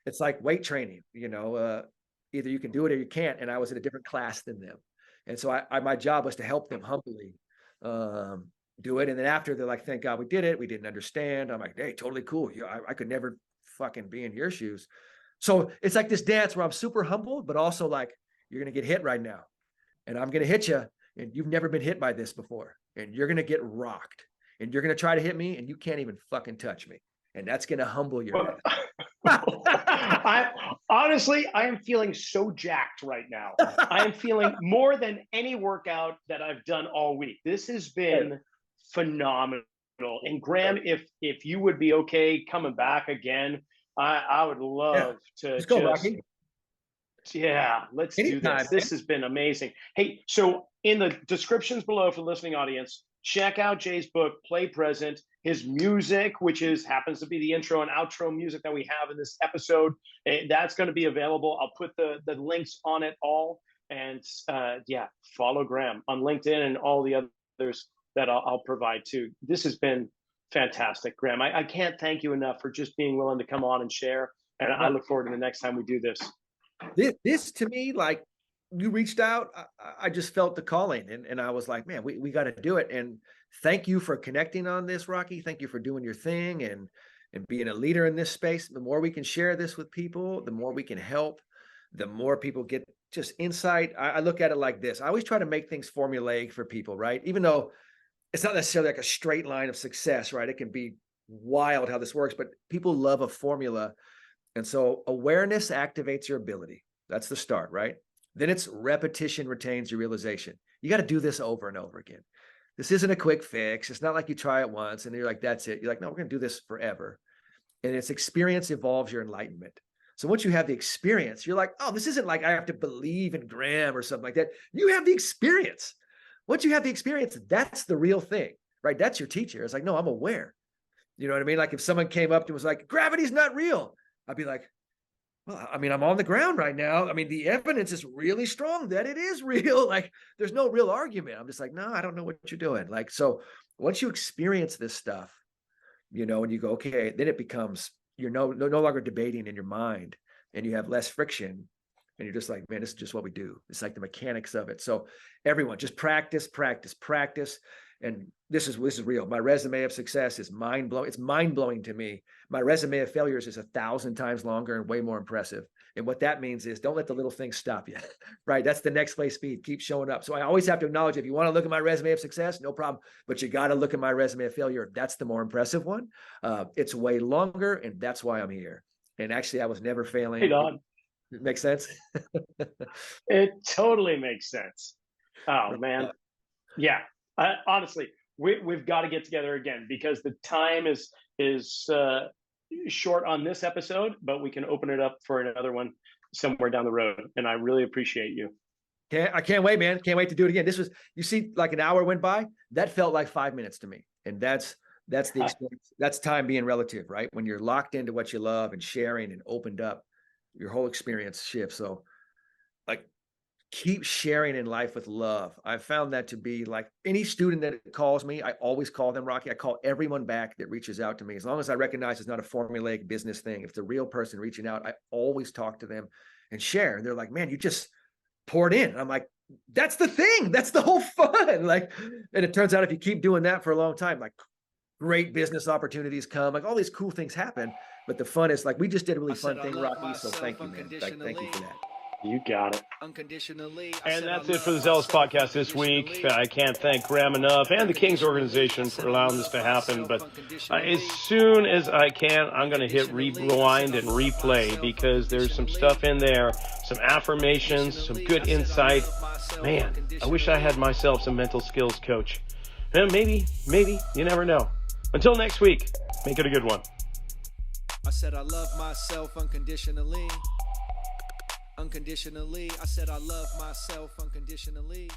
it's like weight training, you know, either you can do it or you can't. And I was in a different class than them. And so my job was to help them humbly do it. And then after, they're like, thank God we did it. We didn't understand. I'm like, hey, totally cool. I could never fucking be in your shoes. So it's like this dance where I'm super humble, but also like, you're going to get hit right now. And I'm going to hit you. And you've never been hit by this before. And you're going to get rocked. And you're going to try to hit me and you can't even fucking touch me. and that's going to humble your I honestly, I am feeling so jacked right now. I am feeling more than any workout that I've done all week. This has been phenomenal. And Graham, if you would be okay coming back again, I would love to Let's go, just Rocky. yeah, let's do Anytime, this. This has been amazing. Hey, so in the descriptions below for the listening audience, check out Jay's book, Play Present, his music, which happens to be the intro and outro music that we have in this episode. That's going to be available. I'll put the links on it all. And yeah, follow Graham on LinkedIn and all the others that I'll provide too. This has been fantastic, Graham. I can't thank you enough for just being willing to come on and share. And I look forward to the next time we do this. This to me, like, you reached out, I just felt the calling, and I was like, man, we got to do it. And thank you for connecting on this, Rocky. Thank you for doing your thing and being a leader in this space. The more we can share this with people, the more we can help, the more people get just insight. I look at it like this. I always try to make things formulaic for people, right? Even though it's not necessarily like a straight line of success, right? It can be wild how this works, but people love a formula. And so awareness activates your ability. That's the start, right? Then it's repetition retains your realization. You got to do this over and over again. This isn't a quick fix. It's not like you try it once and you're like, that's it. You're like, no, we're going to do this forever. And it's experience evolves your enlightenment. So once you have the experience, you're like, oh, this isn't like I have to believe in Graham or something like that. You have the experience. Once you have the experience, that's the real thing, right? That's your teacher. It's like, no, I'm aware. You know what I mean? Like if someone came up and was like, gravity's not real, I'd be like, well, I mean, I'm on the ground right now. I mean, the evidence is really strong that it is real. Like, there's no real argument. I'm just like, no, I don't know what you're doing. Like, so once you experience this stuff, you know, and you go, okay, then it becomes, you're no longer debating in your mind, and you have less friction, and you're just like, man, this is just what we do. It's like the mechanics of it. So everyone just practice. And this is real. My resume of success is mind blowing. It's mind blowing to me. My resume of failures is 1,000 times longer and way more impressive. And what that means is don't let the little things stop you, right? That's the next play speed. Keep showing up. So I always have to acknowledge, if you want to look at my resume of success, no problem, but you got to look at my resume of failure. That's the more impressive one. It's way longer, and that's why I'm here. And actually, I was never failing. Hey, Don. It makes sense. It totally makes sense. Oh man. Yeah. Honestly, we've got to get together again, because the time is short on this episode, but we can open it up for another one somewhere down the road. And I really appreciate you. I can't wait, man. Can't wait to do it again. This was, you see, like an hour went by. That felt like 5 minutes to me. And that's the experience. That's time being relative, right? When you're locked into what you love and sharing and opened up, your whole experience shifts. So like, keep sharing in life with love. I've found that to be like, any student that calls me, I always call them, Rocky. I call everyone back that reaches out to me. As long as I recognize it's not a formulaic business thing. If it's a real person reaching out, I always talk to them and share. And they're like, man, you just poured in. And I'm like, that's the thing. That's the whole fun. Like, and it turns out if you keep doing that for a long time, like great business opportunities come, like all these cool things happen. But the fun is like, we just did a really fun thing, Rocky. So thank you, man. Like, thank you for that. You got it. Unconditionally. And that's it for the Zelos podcast this week. I can't thank Graham enough and the King's organization for allowing this to happen. But as soon as I can, I'm going to hit rewind and replay, because there's some stuff in there, some affirmations, some good insight. Man, I wish I had myself some mental skills coach. And maybe, you never know. Until next week, make it a good one. I said I love myself unconditionally. Unconditionally, I said I love myself unconditionally.